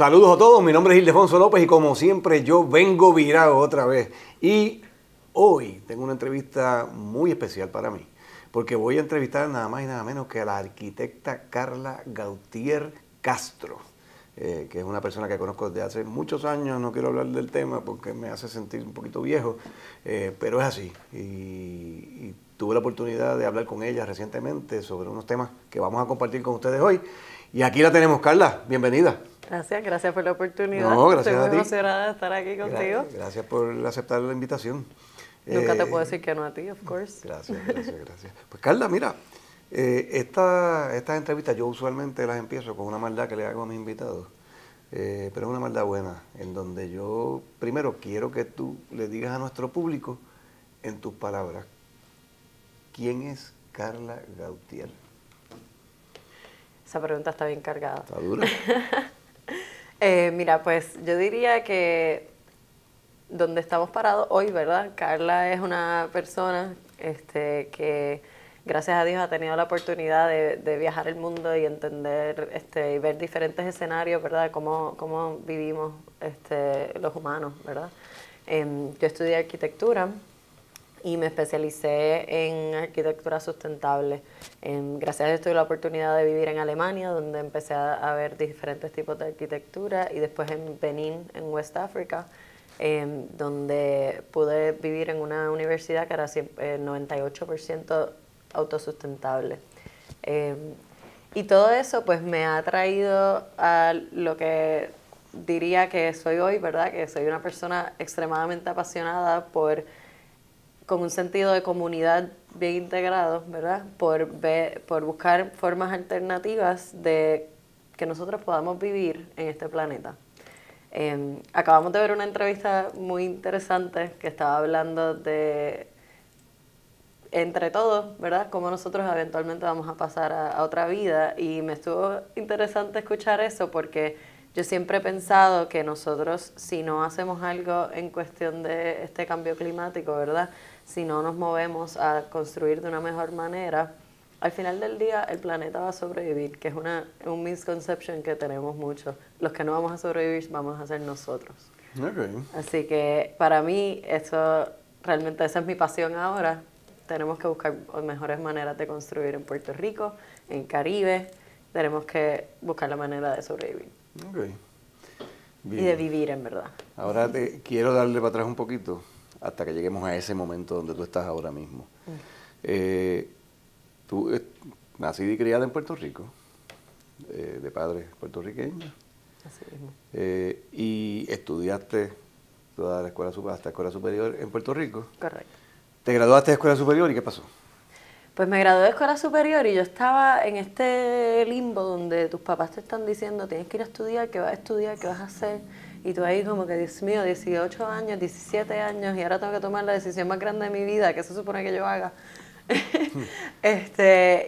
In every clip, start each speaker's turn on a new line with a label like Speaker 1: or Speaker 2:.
Speaker 1: Saludos a todos, mi nombre es Ildefonso López y como siempre yo vengo virado otra vez. Y hoy tengo una entrevista muy especial para mí, porque voy a entrevistar nada más y nada menos que a la arquitecta Carla Gautier Castro, que es una persona que conozco desde hace muchos años. No quiero hablar del tema porque me hace sentir un poquito viejo, pero es así. Y tuve la oportunidad de hablar con ella recientemente sobre unos temas que vamos a compartir con ustedes hoy. Y aquí la tenemos, Carla, bienvenida.
Speaker 2: Gracias por la oportunidad.
Speaker 1: No, gracias
Speaker 2: Estoy
Speaker 1: a ti.
Speaker 2: muy emocionada de estar aquí contigo.
Speaker 1: Gracias por aceptar la invitación.
Speaker 2: Nunca te puedo decir que no a ti, of course.
Speaker 1: Gracias. Pues Carla, mira, estas entrevistas yo usualmente las empiezo con una maldad que le hago a mis invitados, pero es una maldad buena, en donde yo primero quiero que tú le digas a nuestro público, en tus palabras, ¿quién es Carla Gautier?
Speaker 2: Esa pregunta está bien cargada.
Speaker 1: ¿Está dura?
Speaker 2: Mira, pues yo diría que donde estamos parados hoy, ¿verdad? Carla es una persona que gracias a Dios ha tenido la oportunidad de viajar el mundo y entender y ver diferentes escenarios, ¿verdad? Cómo vivimos los humanos, ¿verdad? Yo estudié arquitectura y me especialicé en arquitectura sustentable. Gracias a Dios tuve la oportunidad de vivir en Alemania, donde empecé a ver diferentes tipos de arquitectura, y después en Benín, en West Africa, donde pude vivir en una universidad que era 98% autosustentable. Y todo eso pues me ha traído a lo que diría que soy hoy, ¿verdad? Que soy una persona extremadamente apasionada con un sentido de comunidad bien integrado, ¿verdad? Por buscar formas alternativas de que nosotros podamos vivir en este planeta. Acabamos de ver una entrevista muy interesante que estaba hablando de, entre todos, ¿verdad?, cómo nosotros eventualmente vamos a pasar a otra vida, y me estuvo interesante escuchar eso porque yo siempre he pensado que nosotros, si no hacemos algo en cuestión de este cambio climático, ¿verdad?, si no nos movemos a construir de una mejor manera, al final del día el planeta va a sobrevivir, que es un misconception que tenemos mucho. Los que no vamos a sobrevivir vamos a ser nosotros.
Speaker 1: Okay.
Speaker 2: Así que para mí realmente esa es mi pasión ahora. Tenemos que buscar mejores maneras de construir en Puerto Rico, en Caribe. Tenemos que buscar la manera de sobrevivir.
Speaker 1: Okay.
Speaker 2: Y de vivir, en verdad.
Speaker 1: Ahora quiero darle para atrás un poquito hasta que lleguemos a ese momento donde tú estás ahora mismo. Tú nacida y criada en Puerto Rico, de padres puertorriqueños.
Speaker 2: Así mismo.
Speaker 1: Y estudiaste toda la escuela superior en Puerto Rico.
Speaker 2: Correcto.
Speaker 1: ¿Te graduaste de escuela superior y qué pasó?
Speaker 2: Pues me gradué de escuela superior y yo estaba en este limbo donde tus papás te están diciendo tienes que ir a estudiar, qué vas a estudiar, qué vas a hacer. Y tú ahí como que, Dios mío, 18 años, 17 años y ahora tengo que tomar la decisión más grande de mi vida, ¿qué se supone que yo haga?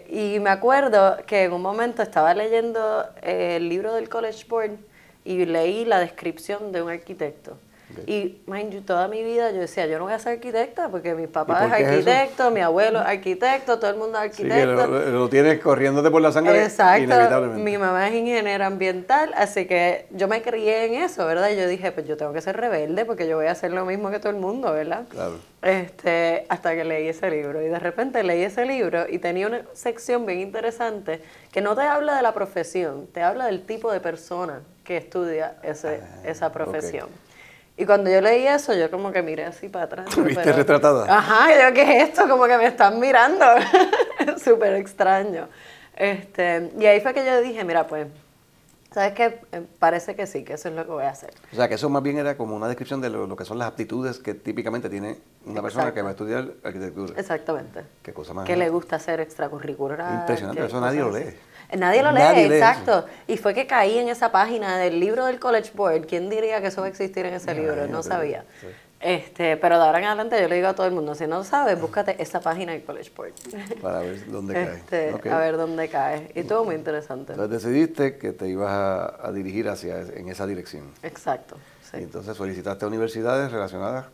Speaker 2: Y me acuerdo que en un momento estaba leyendo el libro del College Board y leí la descripción de un arquitecto. Okay. Y, mind you, toda mi vida yo decía, yo no voy a ser arquitecta porque mi papá es arquitecto, mi abuelo es arquitecto, todo el mundo es arquitecto.
Speaker 1: Sí, que lo tienes corriéndote por la sangre.
Speaker 2: Exacto,
Speaker 1: inevitablemente.
Speaker 2: Mi mamá es ingeniera ambiental, así que yo me crié en eso, ¿verdad? Y yo dije, pues yo tengo que ser rebelde porque yo voy a hacer lo mismo que todo el mundo, ¿verdad?
Speaker 1: Claro.
Speaker 2: Hasta que leí ese libro. Y de repente leí ese libro y tenía una sección bien interesante que no te habla de la profesión, te habla del tipo de persona que estudia esa profesión. Okay. Y cuando yo leí eso, yo como que miré así para atrás.
Speaker 1: ¿Te viste retratada?
Speaker 2: Ajá, y yo, ¿qué es esto? Como que me están mirando. Súper extraño. Y ahí fue que yo dije, mira, pues, ¿sabes qué? Parece que sí, que eso es lo que voy a hacer.
Speaker 1: O sea, que eso más bien era como una descripción de lo que son las aptitudes que típicamente tiene una persona que va a estudiar arquitectura.
Speaker 2: Exactamente.
Speaker 1: Qué cosa más.
Speaker 2: Que le gusta hacer extracurricular.
Speaker 1: Impresionante, eso nadie lo lee.
Speaker 2: Nadie lo lee, exacto. Y fue que caí en esa página del libro del College Board. ¿Quién diría que eso va a existir en ese libro? No sabía. Sí. Pero de ahora en adelante yo le digo a todo el mundo, si no sabes, búscate esa página del College Board. Para ver dónde cae. Okay. A ver dónde cae. Y estuvo muy interesante.
Speaker 1: Entonces decidiste que te ibas a dirigir en esa dirección.
Speaker 2: Exacto. Sí.
Speaker 1: Y entonces solicitaste a universidades relacionadas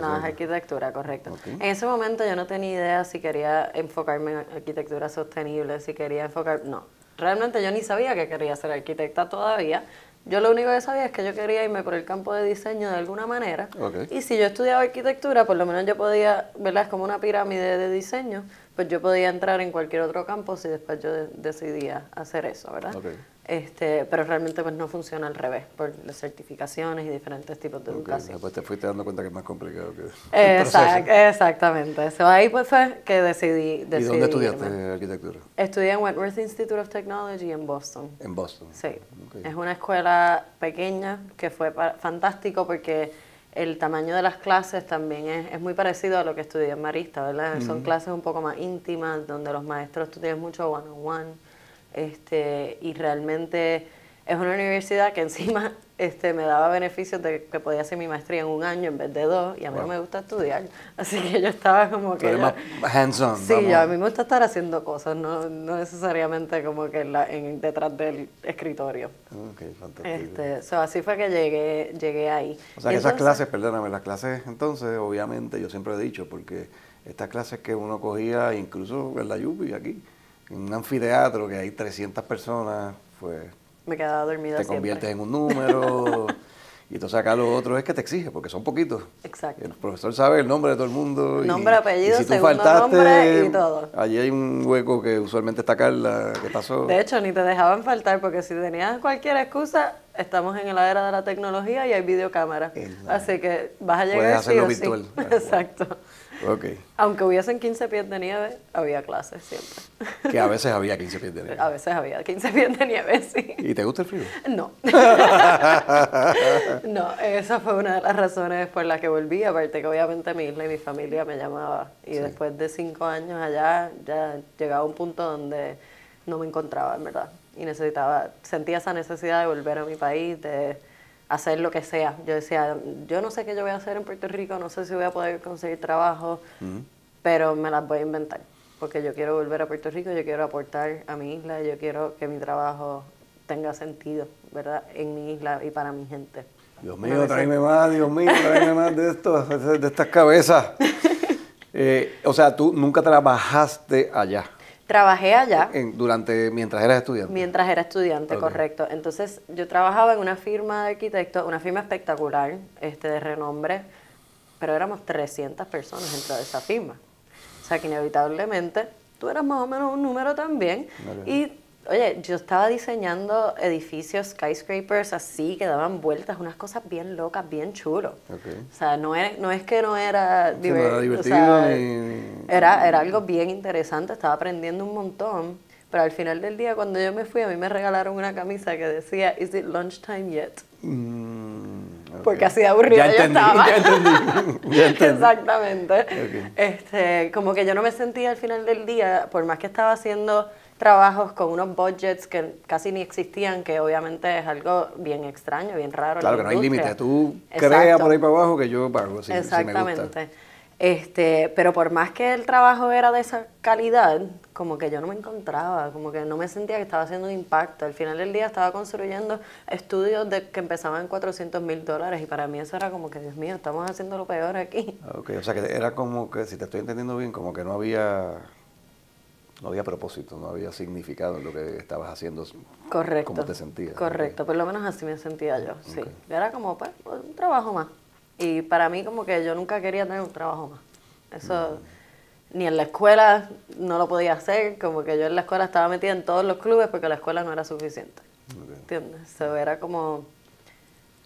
Speaker 2: a arquitectura, correcto. Okay. En ese momento yo no tenía idea si quería enfocarme en arquitectura sostenible, si quería no. Realmente yo ni sabía que quería ser arquitecta todavía. Yo lo único que sabía es que yo quería irme por el campo de diseño de alguna manera.
Speaker 1: Ok.
Speaker 2: Y si yo estudiaba arquitectura, por lo menos yo podía, ¿verdad? Es como una pirámide de diseño, pues yo podía entrar en cualquier otro campo si después yo decidía hacer eso, ¿verdad?
Speaker 1: Ok.
Speaker 2: Pero realmente pues no funciona al revés, por las certificaciones y diferentes tipos de
Speaker 1: Ok,
Speaker 2: educación.
Speaker 1: después te fuiste dando cuenta que es más complicado que el proceso.
Speaker 2: Exactamente. So, ahí pues fue que decidí
Speaker 1: ¿Y dónde estudiaste
Speaker 2: irme.
Speaker 1: arquitectura?
Speaker 2: Estudié en Wentworth Institute of Technology en Boston.
Speaker 1: En Boston.
Speaker 2: Sí,
Speaker 1: Ok.
Speaker 2: es una escuela pequeña que fue fantástico porque el tamaño de las clases también es muy parecido a lo que estudié en Marista, ¿verdad? Son clases un poco más íntimas, donde los maestros tú tienes mucho one-on-one, y realmente es una universidad que encima me daba beneficios de que podía hacer mi maestría en 1 año en vez de 2, y a mí no me gusta estudiar, así que yo estaba como
Speaker 1: Tú
Speaker 2: que...
Speaker 1: eres más hands-on.
Speaker 2: Sí,
Speaker 1: vamos.
Speaker 2: a mí me gusta estar haciendo cosas, no necesariamente como que detrás del escritorio.
Speaker 1: Ok, fantástico.
Speaker 2: Así fue que llegué ahí.
Speaker 1: O sea, que
Speaker 2: Entonces,
Speaker 1: esas clases, perdóname, las clases entonces, obviamente, yo siempre he dicho, porque estas clases que uno cogía, incluso en la Yupi, aquí, en un anfiteatro que hay 300 personas, pues
Speaker 2: me quedaba dormida
Speaker 1: te
Speaker 2: siempre.
Speaker 1: conviertes en un número. Y entonces acá lo otro es que te exige, porque son poquitos.
Speaker 2: Exacto.
Speaker 1: El profesor sabe el nombre de todo el mundo.
Speaker 2: Nombre, apellido,
Speaker 1: y si tú
Speaker 2: segundo
Speaker 1: faltaste,
Speaker 2: nombre y todo.
Speaker 1: allí hay un hueco que usualmente está Carla, ¿qué pasó?
Speaker 2: De hecho, ni te dejaban faltar, porque si tenías cualquier excusa, estamos en la era de la tecnología y hay videocámara. Así que vas a llegar
Speaker 1: Puedes hacerlo
Speaker 2: sí o
Speaker 1: virtual.
Speaker 2: sí. Exacto.
Speaker 1: Ok.
Speaker 2: Aunque hubiesen 15 pies de nieve, había clases siempre.
Speaker 1: Que a veces había 15 pies de nieve.
Speaker 2: A veces había 15 pies de nieve, sí.
Speaker 1: ¿Y te gusta el frío?
Speaker 2: No. No, esa fue una de las razones por las que volví, aparte que obviamente mi isla y mi familia me llamaba. Y después de 5 años allá, ya llegaba un punto donde no me encontraba, en verdad. Y sentía esa necesidad de volver a mi país, de hacer lo que sea. Yo decía, yo no sé qué yo voy a hacer en Puerto Rico, no sé si voy a poder conseguir trabajo, pero me las voy a inventar. Porque yo quiero volver a Puerto Rico, yo quiero aportar a mi isla, yo quiero que mi trabajo tenga sentido, ¿verdad? En mi isla y para mi gente.
Speaker 1: Dios mío, tráeme más, Dios mío, tráeme más de estas cabezas. O sea, tú nunca trabajaste allá.
Speaker 2: Trabajé allá.
Speaker 1: Mientras eras estudiante.
Speaker 2: Mientras era estudiante,
Speaker 1: Ok.
Speaker 2: Correcto. Entonces, yo trabajaba en una firma de arquitectos, una firma espectacular, de renombre, pero éramos 300 personas dentro de esa firma. O sea, que inevitablemente tú eras más o menos un número también.
Speaker 1: Ok.
Speaker 2: Y, oye, yo estaba diseñando edificios, skyscrapers así, que daban vueltas, unas cosas bien locas, bien chulos.
Speaker 1: Ok.
Speaker 2: O sea, no es que no era,
Speaker 1: Sí, no era divertido
Speaker 2: o sea,
Speaker 1: ni...
Speaker 2: era algo bien interesante, estaba aprendiendo un montón, pero al final del día cuando yo me fui a mí me regalaron una camisa que decía "Is it lunchtime yet?"
Speaker 1: Ok.
Speaker 2: Porque así de aburrida yo estaba.
Speaker 1: Ya entendí.
Speaker 2: Exactamente.
Speaker 1: Ok.
Speaker 2: Como que yo no me sentía al final del día, por más que estaba haciendo trabajos con unos budgets que casi ni existían, que obviamente es algo bien extraño, bien raro.
Speaker 1: Claro
Speaker 2: en
Speaker 1: que
Speaker 2: la
Speaker 1: no hay
Speaker 2: industria.
Speaker 1: límite. Tú
Speaker 2: Exacto.
Speaker 1: creas por ahí para abajo que yo pago. Si me gusta.
Speaker 2: Exactamente. Pero por más que el trabajo era de esa calidad, como que yo no me encontraba, como que no me sentía que estaba haciendo un impacto. Al final del día estaba construyendo estudios que empezaban en $400,000 y para mí eso era como que, Dios mío, estamos haciendo lo peor aquí.
Speaker 1: Ok, o sea que era como que, si te estoy entendiendo bien, como que no había propósito, no había significado en lo que estabas haciendo.
Speaker 2: Correcto.
Speaker 1: ¿Cómo te sentías?
Speaker 2: Correcto, por lo menos así me sentía yo, sí.
Speaker 1: Ok.
Speaker 2: Era como, pues, un trabajo más. Y para mí como que yo nunca quería tener un trabajo más. Eso, ni en la escuela no lo podía hacer, como que yo en la escuela estaba metida en todos los clubes porque la escuela no era suficiente.
Speaker 1: Ok.
Speaker 2: ¿Entiendes? So, era como,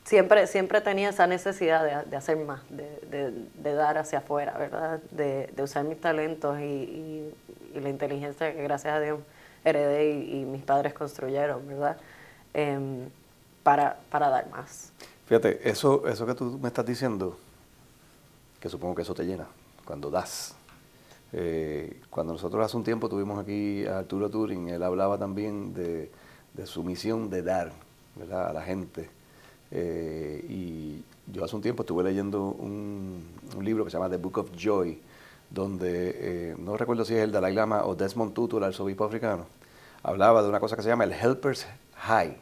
Speaker 2: siempre tenía esa necesidad de hacer más, de dar hacia afuera, ¿verdad? De usar mis talentos y la inteligencia que gracias a Dios heredé y mis padres construyeron, ¿verdad? Para dar más.
Speaker 1: Fíjate, eso que tú me estás diciendo, que supongo que eso te llena, cuando das. Cuando nosotros hace un tiempo tuvimos aquí a Arturo Turing, él hablaba también de su misión de dar, ¿verdad?, a la gente. Y yo hace un tiempo estuve leyendo un libro que se llama The Book of Joy, donde, no recuerdo si es el Dalai Lama o Desmond Tutu, el arzobispo africano, hablaba de una cosa que se llama el Helper's High,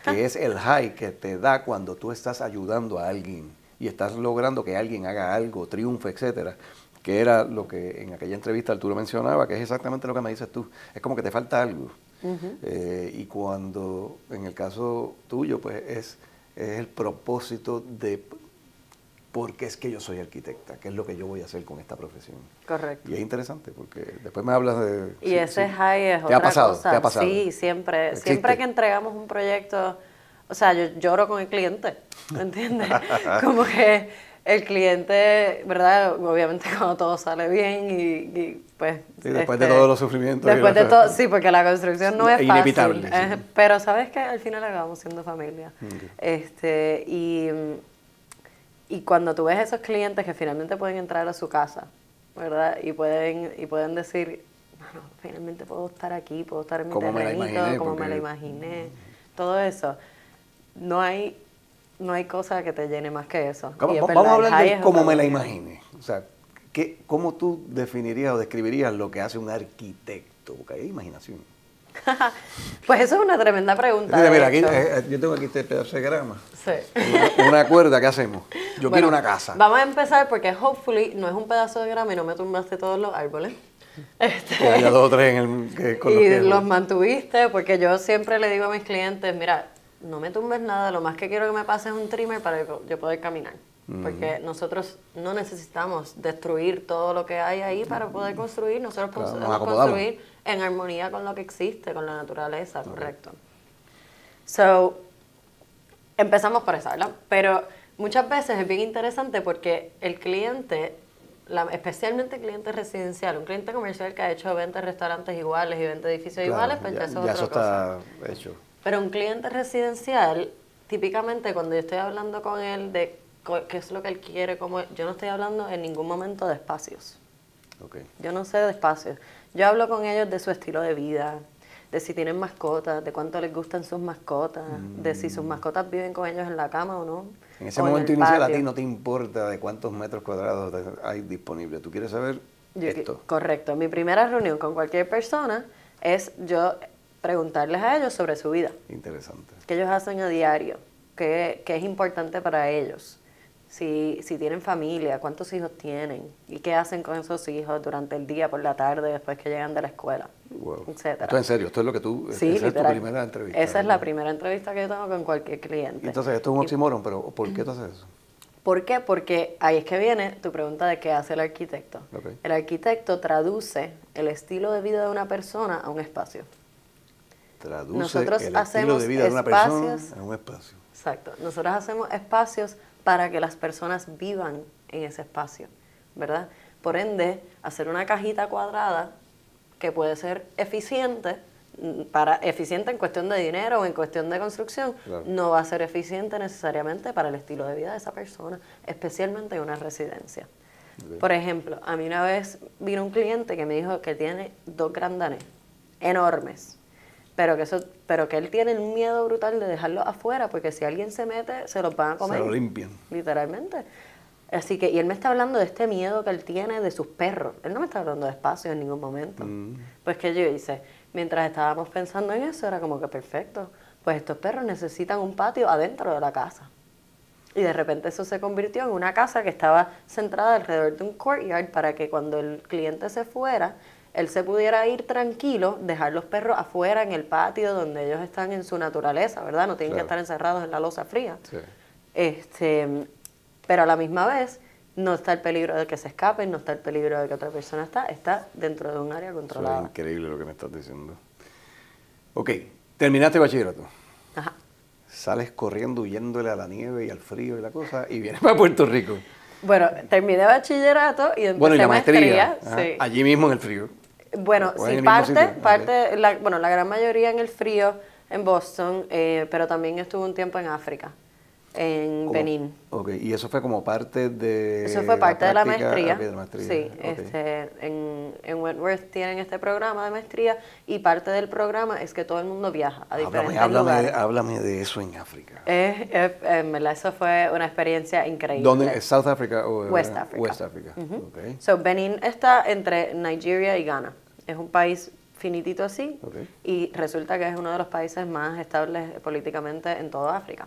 Speaker 1: que es el high que te da cuando tú estás ayudando a alguien y estás logrando que alguien haga algo, triunfe, etcétera, que era lo que en aquella entrevista Arturo mencionaba, que es exactamente lo que me dices tú. Es como que te falta algo Y cuando, en el caso tuyo, pues es el propósito de por qué es que yo soy arquitecta, qué es lo que yo voy a hacer con esta profesión.
Speaker 2: Correcto.
Speaker 1: Y es interesante porque después me hablas de...
Speaker 2: Y ese high es
Speaker 1: ¿te ha
Speaker 2: otra
Speaker 1: pasado?
Speaker 2: cosa.
Speaker 1: ¿Te ha pasado?
Speaker 2: Sí, siempre.
Speaker 1: ¿Existe?
Speaker 2: Siempre que entregamos un proyecto, o sea, yo lloro con el cliente, ¿me entiendes? Como que el cliente, ¿verdad? Obviamente cuando todo sale bien y pues...
Speaker 1: Sí, después de todos los sufrimientos.
Speaker 2: Después de todo, sí, porque la construcción no es
Speaker 1: inevitable,
Speaker 2: fácil.
Speaker 1: sí.
Speaker 2: Pero sabes que al final acabamos siendo familia. Y cuando tú ves esos clientes que finalmente pueden entrar a su casa, ¿verdad? Y pueden decir, bueno, finalmente puedo estar aquí, puedo estar en mi terrenito, como me la imaginé, todo eso. No hay cosa que te llene más que eso.
Speaker 1: Vamos a hablar de cómo me la imaginé. O sea, ¿cómo tú definirías o describirías lo que hace un arquitecto? Porque hay imaginación.
Speaker 2: Pues eso es una tremenda pregunta.
Speaker 1: Mira, aquí, yo tengo aquí este pedazo de grama.
Speaker 2: Sí.
Speaker 1: Una cuerda, ¿qué hacemos? Yo quiero una casa.
Speaker 2: Vamos a empezar porque hopefully no es un pedazo de grama y no me tumbaste todos los árboles.
Speaker 1: Que haya 2 o 3 con los
Speaker 2: y
Speaker 1: que...
Speaker 2: los mantuviste, porque yo siempre le digo a mis clientes, mira, no me tumbes nada, lo más que quiero que me pases es un trimmer para yo poder caminar. Porque nosotros no necesitamos destruir todo lo que hay ahí para poder construir, nosotros podemos construir en armonía con lo que existe, con la naturaleza, correcto. So, empezamos por esa, ¿verdad? Pero muchas veces es bien interesante porque el cliente, especialmente el cliente residencial, un cliente comercial que ha hecho 20 restaurantes iguales y 20 edificios iguales, pues ya eso es otra cosa.
Speaker 1: Está hecho.
Speaker 2: Pero un cliente residencial, típicamente cuando yo estoy hablando con él de qué es lo que él quiere, yo no estoy hablando en ningún momento de espacios.
Speaker 1: Okay.
Speaker 2: Yo no sé de espacios. Yo hablo con ellos de su estilo de vida, de si tienen mascotas, de cuánto les gustan sus mascotas, de si sus mascotas viven con ellos en la cama o no.
Speaker 1: En ese momento inicial a ti no te importa de cuántos metros cuadrados hay disponible. Tú quieres saber esto.
Speaker 2: Correcto. Mi primera reunión con cualquier persona es yo preguntarles a ellos sobre su vida.
Speaker 1: Interesante.
Speaker 2: ¿Qué ellos hacen a diario? ¿Qué es importante para ellos? Si tienen familia, cuántos hijos tienen y qué hacen con esos hijos durante el día, por la tarde, después que llegan de la escuela, etcétera.
Speaker 1: Esto es en serio, esto es lo que tú...
Speaker 2: Sí,
Speaker 1: esa es tu primera entrevista.
Speaker 2: Esa es la primera entrevista que yo tengo con cualquier cliente.
Speaker 1: Entonces, esto es un oxímoron, pero ¿por qué tú haces eso?
Speaker 2: ¿Por qué? Porque ahí es que viene tu pregunta de qué hace el arquitecto.
Speaker 1: Okay.
Speaker 2: El arquitecto traduce el estilo de vida de una persona a un espacio.
Speaker 1: Traduce
Speaker 2: Nosotros
Speaker 1: el
Speaker 2: hacemos
Speaker 1: estilo de vida de una persona en un espacio.
Speaker 2: Exacto. Nosotros hacemos espacios para que las personas vivan en ese espacio, ¿verdad? Por ende, hacer una cajita cuadrada que puede ser eficiente en cuestión de dinero o en cuestión de construcción, claro, no va a ser eficiente necesariamente para el estilo de vida de esa persona, especialmente en una residencia. Okay. Por ejemplo, a mí una vez vino un cliente que me dijo que tiene 2 grandanés enormes, pero que él tiene un miedo brutal de dejarlos afuera, porque si alguien se mete, se los van a comer.
Speaker 1: Se lo limpian.
Speaker 2: Literalmente. Así que, y él me está hablando de este miedo que él tiene de sus perros. Él no me está hablando de espacio en ningún momento. Pues que yo hice, mientras estábamos pensando en eso, era como que perfecto. Pues estos perros necesitan un patio adentro de la casa. Y de repente eso se convirtió en una casa que estaba centrada alrededor de un courtyard para que cuando el cliente se fuera, él se pudiera ir tranquilo, dejar los perros afuera en el patio donde ellos están en su naturaleza, ¿verdad? No tienen, claro, que estar encerrados en la loza fría. Sí. Pero a la misma vez no está el peligro de que se escapen, no está el peligro de que otra persona está dentro de un área controlada.
Speaker 1: Eso es increíble lo que me estás diciendo. Ok, terminaste bachillerato.
Speaker 2: Ajá.
Speaker 1: Sales corriendo, huyéndole a la nieve y al frío y la cosa, y vienes para Puerto Rico.
Speaker 2: Bueno, terminé bachillerato y empecé maestría. Sí.
Speaker 1: Allí mismo en el frío.
Speaker 2: Bueno, sí, la gran mayoría en el frío en Boston, pero también estuve un tiempo en África, en Benín.
Speaker 1: Ok, y eso fue como parte de...
Speaker 2: Eso fue parte de la maestría.
Speaker 1: Okay, de la maestría.
Speaker 2: Sí, okay. En Wentworth tienen este programa de maestría y parte del programa es que todo el mundo viaja a diferentes lugares.
Speaker 1: Háblame de eso en África.
Speaker 2: En verdad, eso fue una experiencia increíble.
Speaker 1: ¿Dónde? ¿Es South Africa o
Speaker 2: West Africa?
Speaker 1: West Africa. Okay.
Speaker 2: So, Benín está entre Nigeria y Ghana. Es un país finitito así, okay, y resulta que es uno de los países más estables políticamente en toda África.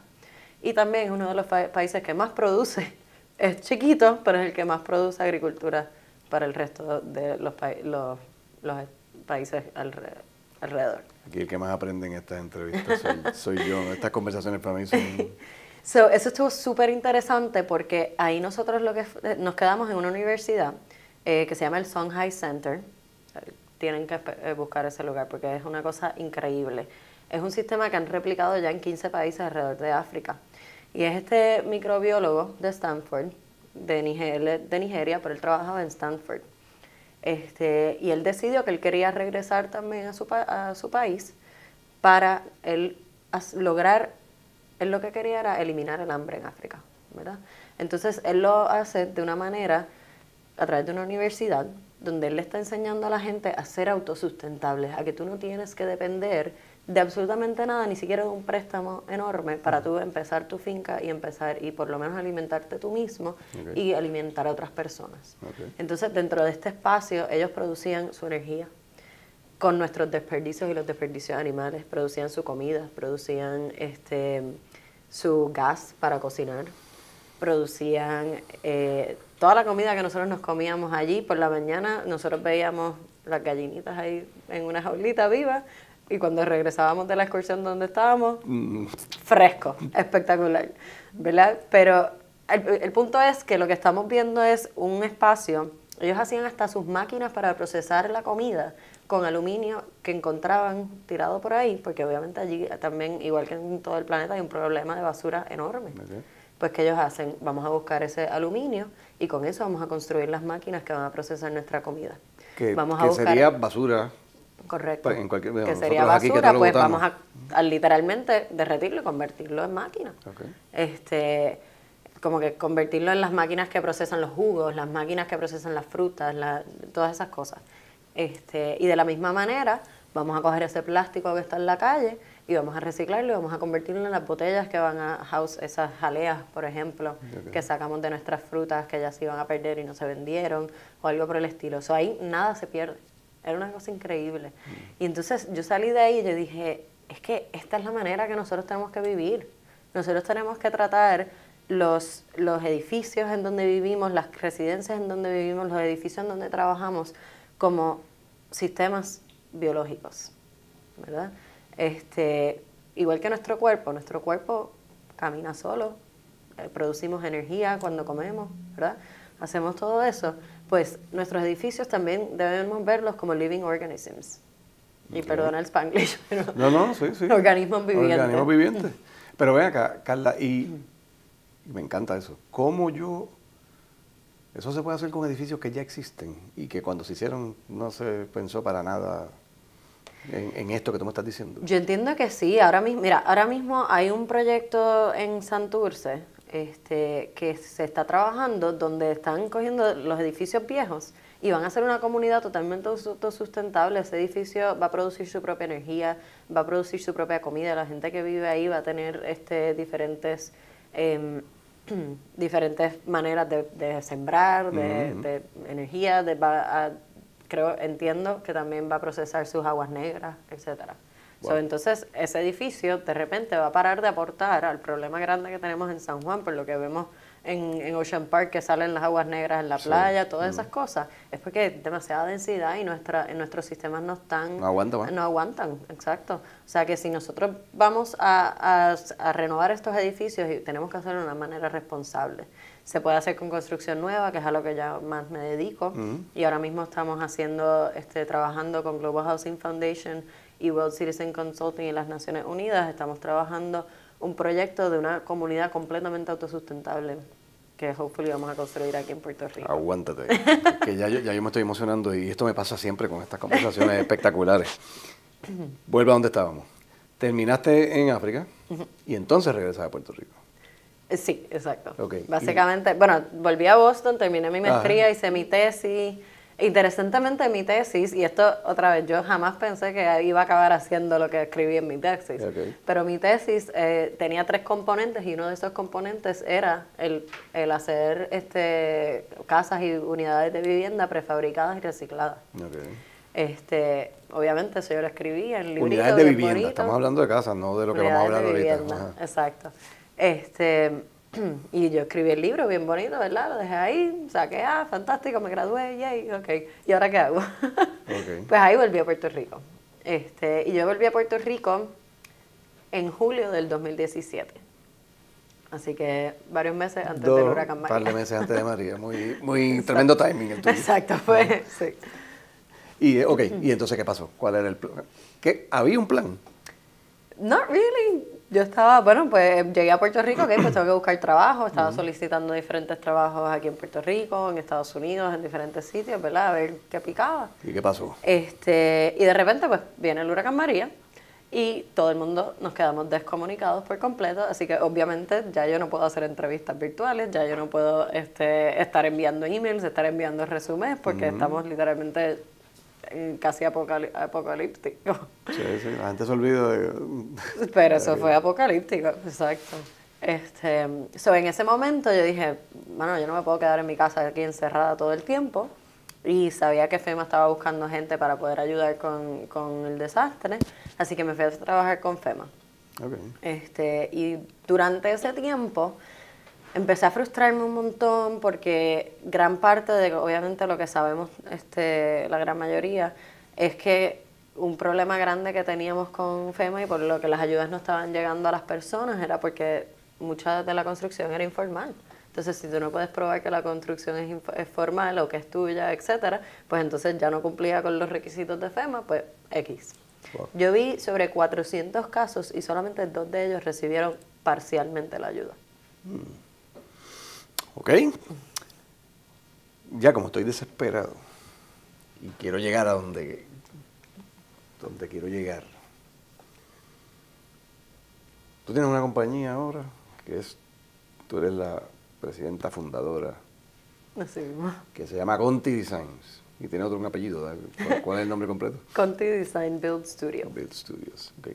Speaker 2: Y también es uno de los países que más produce. Es chiquito, pero es el que más produce agricultura para el resto de los países alrededor.
Speaker 1: Aquí el que más aprende en estas entrevistas soy yo. Estas conversaciones para mí son...
Speaker 2: Eso estuvo súper interesante porque ahí nosotros nos quedamos en una universidad que se llama el Songhai Center. Tienen que buscar ese lugar porque es una cosa increíble. Es un sistema que han replicado ya en 15 países alrededor de África. Y es este microbiólogo de Stanford, de Nigeria, pero él trabajaba en Stanford. Y él decidió que él quería regresar también a su país para él lograr, él lo que quería era eliminar el hambre en África, ¿verdad? Entonces él lo hace de una manera, a través de una universidad, donde él le está enseñando a la gente a ser autosustentables, a que tú no tienes que depender de absolutamente nada, ni siquiera de un préstamo enorme para tú empezar tu finca y por lo menos alimentarte tú mismo y alimentar a otras personas. Entonces, dentro de este espacio, ellos producían su energía con nuestros desperdicios y los desperdicios animales, producían su comida, producían su gas para cocinar, producían toda la comida que nosotros nos comíamos allí. Por la mañana nosotros veíamos las gallinitas ahí en una jaulita viva, y cuando regresábamos de la excursión donde estábamos, fresco, espectacular, ¿verdad? Pero el punto es que lo que estamos viendo es un espacio. Ellos hacían hasta sus máquinas para procesar la comida con aluminio que encontraban tirado por ahí, porque obviamente allí también, igual que en todo el planeta, hay un problema de basura enorme. Pues que ellos hacen, vamos a buscar ese aluminio y con eso vamos a construir las máquinas que van a procesar nuestra comida.
Speaker 1: Que
Speaker 2: buscar,
Speaker 1: sería basura.
Speaker 2: Correcto.
Speaker 1: En cualquier,
Speaker 2: que sería basura, pues vamos a literalmente derretirlo y convertirlo en máquina. Como que convertirlo en las máquinas que procesan los jugos, las máquinas que procesan las frutas, todas esas cosas. Y de la misma manera, vamos a coger ese plástico que está en la calle y vamos a reciclarlo y vamos a convertirlo en las botellas que van a esas jaleas, por ejemplo, que sacamos de nuestras frutas que ya se iban a perder y no se vendieron, o algo por el estilo. Ahí nada se pierde. Era una cosa increíble. Y entonces yo salí de ahí y yo dije, es que esta es la manera que nosotros tenemos que vivir. Nosotros tenemos que tratar los edificios en donde vivimos, las residencias en donde vivimos, los edificios en donde trabajamos, como sistemas biológicos, ¿verdad? Igual que nuestro cuerpo camina solo, producimos energía cuando comemos, ¿verdad? Hacemos todo eso. Pues nuestros edificios también debemos verlos como living organisms. Y perdona el Spanglish, pero
Speaker 1: sí.
Speaker 2: Organismos vivientes.
Speaker 1: Organismos vivientes. Pero ven acá, Carla, y me encanta eso. Eso se puede hacer con edificios que ya existen y que cuando se hicieron no se pensó para nada en esto que tú me estás diciendo.
Speaker 2: Yo entiendo que sí. Ahora mismo hay un proyecto en Santurce que se está trabajando, donde están cogiendo los edificios viejos y van a hacer una comunidad totalmente autosustentable. Ese edificio va a producir su propia energía, va a producir su propia comida. La gente que vive ahí va a tener diferentes maneras de sembrar, de energía, entiendo que también va a procesar sus aguas negras, etcétera. Wow. Entonces, ese edificio de repente va a parar de aportar al problema grande que tenemos en San Juan, por lo que vemos en Ocean Park, que salen las aguas negras en la playa, todas esas cosas. Es porque hay demasiada densidad y nuestros sistemas no aguantan, exacto. O sea, que si nosotros vamos a renovar estos edificios, tenemos que hacerlo de una manera responsable. Se puede hacer con construcción nueva, que es a lo que ya más me dedico, y ahora mismo estamos trabajando con Global Housing Foundation y World Citizen Consulting y las Naciones Unidas. Estamos trabajando un proyecto de una comunidad completamente autosustentable que hopefully vamos a construir aquí en Puerto Rico.
Speaker 1: Aguántate, que ya yo me estoy emocionando y esto me pasa siempre con estas conversaciones espectaculares. Vuelve a donde estábamos. Terminaste en África y entonces regresas a Puerto Rico.
Speaker 2: Sí, exacto.
Speaker 1: Okay.
Speaker 2: Básicamente, volví a Boston, terminé mi maestría, hice mi tesis. Interesantemente, mi tesis, y esto otra vez, yo jamás pensé que iba a acabar haciendo lo que escribí en mi tesis, pero mi tesis tenía 3 componentes y uno de esos componentes era el hacer casas y unidades de vivienda prefabricadas y recicladas. Obviamente eso yo lo escribí en librito.
Speaker 1: Unidades de vivienda, bonito. Estamos hablando de casas, no de lo que vamos a hablar ahorita.
Speaker 2: Exacto. Y yo escribí el libro bien bonito, ¿verdad? Lo dejé ahí, saqué, fantástico, me gradué, yay, ok. ¿Y ahora qué hago? Pues ahí volví a Puerto Rico. Y yo volví a Puerto Rico en julio del 2017. Así que varios meses antes del huracán María.
Speaker 1: Un par de meses antes de María. Muy tremendo timing el tuyo.
Speaker 2: Exacto, fue, sí.
Speaker 1: Y, ¿y entonces qué pasó? ¿Cuál era el plan? ¿Qué? ¿Había un plan?
Speaker 2: Not really. Yo estaba, bueno, pues llegué a Puerto Rico, pues tengo que buscar trabajo. Estaba solicitando diferentes trabajos aquí en Puerto Rico, en Estados Unidos, en diferentes sitios, ¿verdad? A ver qué picaba.
Speaker 1: ¿Y qué pasó?
Speaker 2: Y de repente, pues, viene el huracán María y todo el mundo nos quedamos descomunicados por completo. Así que, obviamente, ya yo no puedo hacer entrevistas virtuales, ya yo no puedo estar enviando emails, estar enviando resúmenes, porque estamos literalmente casi apocalíptico.
Speaker 1: Sí, la gente se olvida de...
Speaker 2: Pero eso fue apocalíptico, exacto. En ese momento yo dije, bueno, yo no me puedo quedar en mi casa aquí encerrada todo el tiempo, y sabía que FEMA estaba buscando gente para poder ayudar con el desastre, así que me fui a trabajar con FEMA.
Speaker 1: Okay.
Speaker 2: Y durante ese tiempo empecé a frustrarme un montón porque gran parte de, obviamente, lo que sabemos, la gran mayoría, es que un problema grande que teníamos con FEMA y por lo que las ayudas no estaban llegando a las personas era porque mucha de la construcción era informal. Entonces, si tú no puedes probar que la construcción es formal o que es tuya, etcétera, pues entonces ya no cumplía con los requisitos de FEMA, pues X. Wow. Yo vi sobre 400 casos y solamente 2 de ellos recibieron parcialmente la ayuda.
Speaker 1: Ok. Ya como estoy desesperado y quiero llegar a donde quiero llegar. Tú tienes una compañía ahora tú eres la presidenta fundadora.
Speaker 2: Así mismo.
Speaker 1: Que se llama Conti Designs. Y tiene un apellido. ¿Cuál es el nombre completo?
Speaker 2: Conti Design Build Studio.
Speaker 1: Build Studios, ok.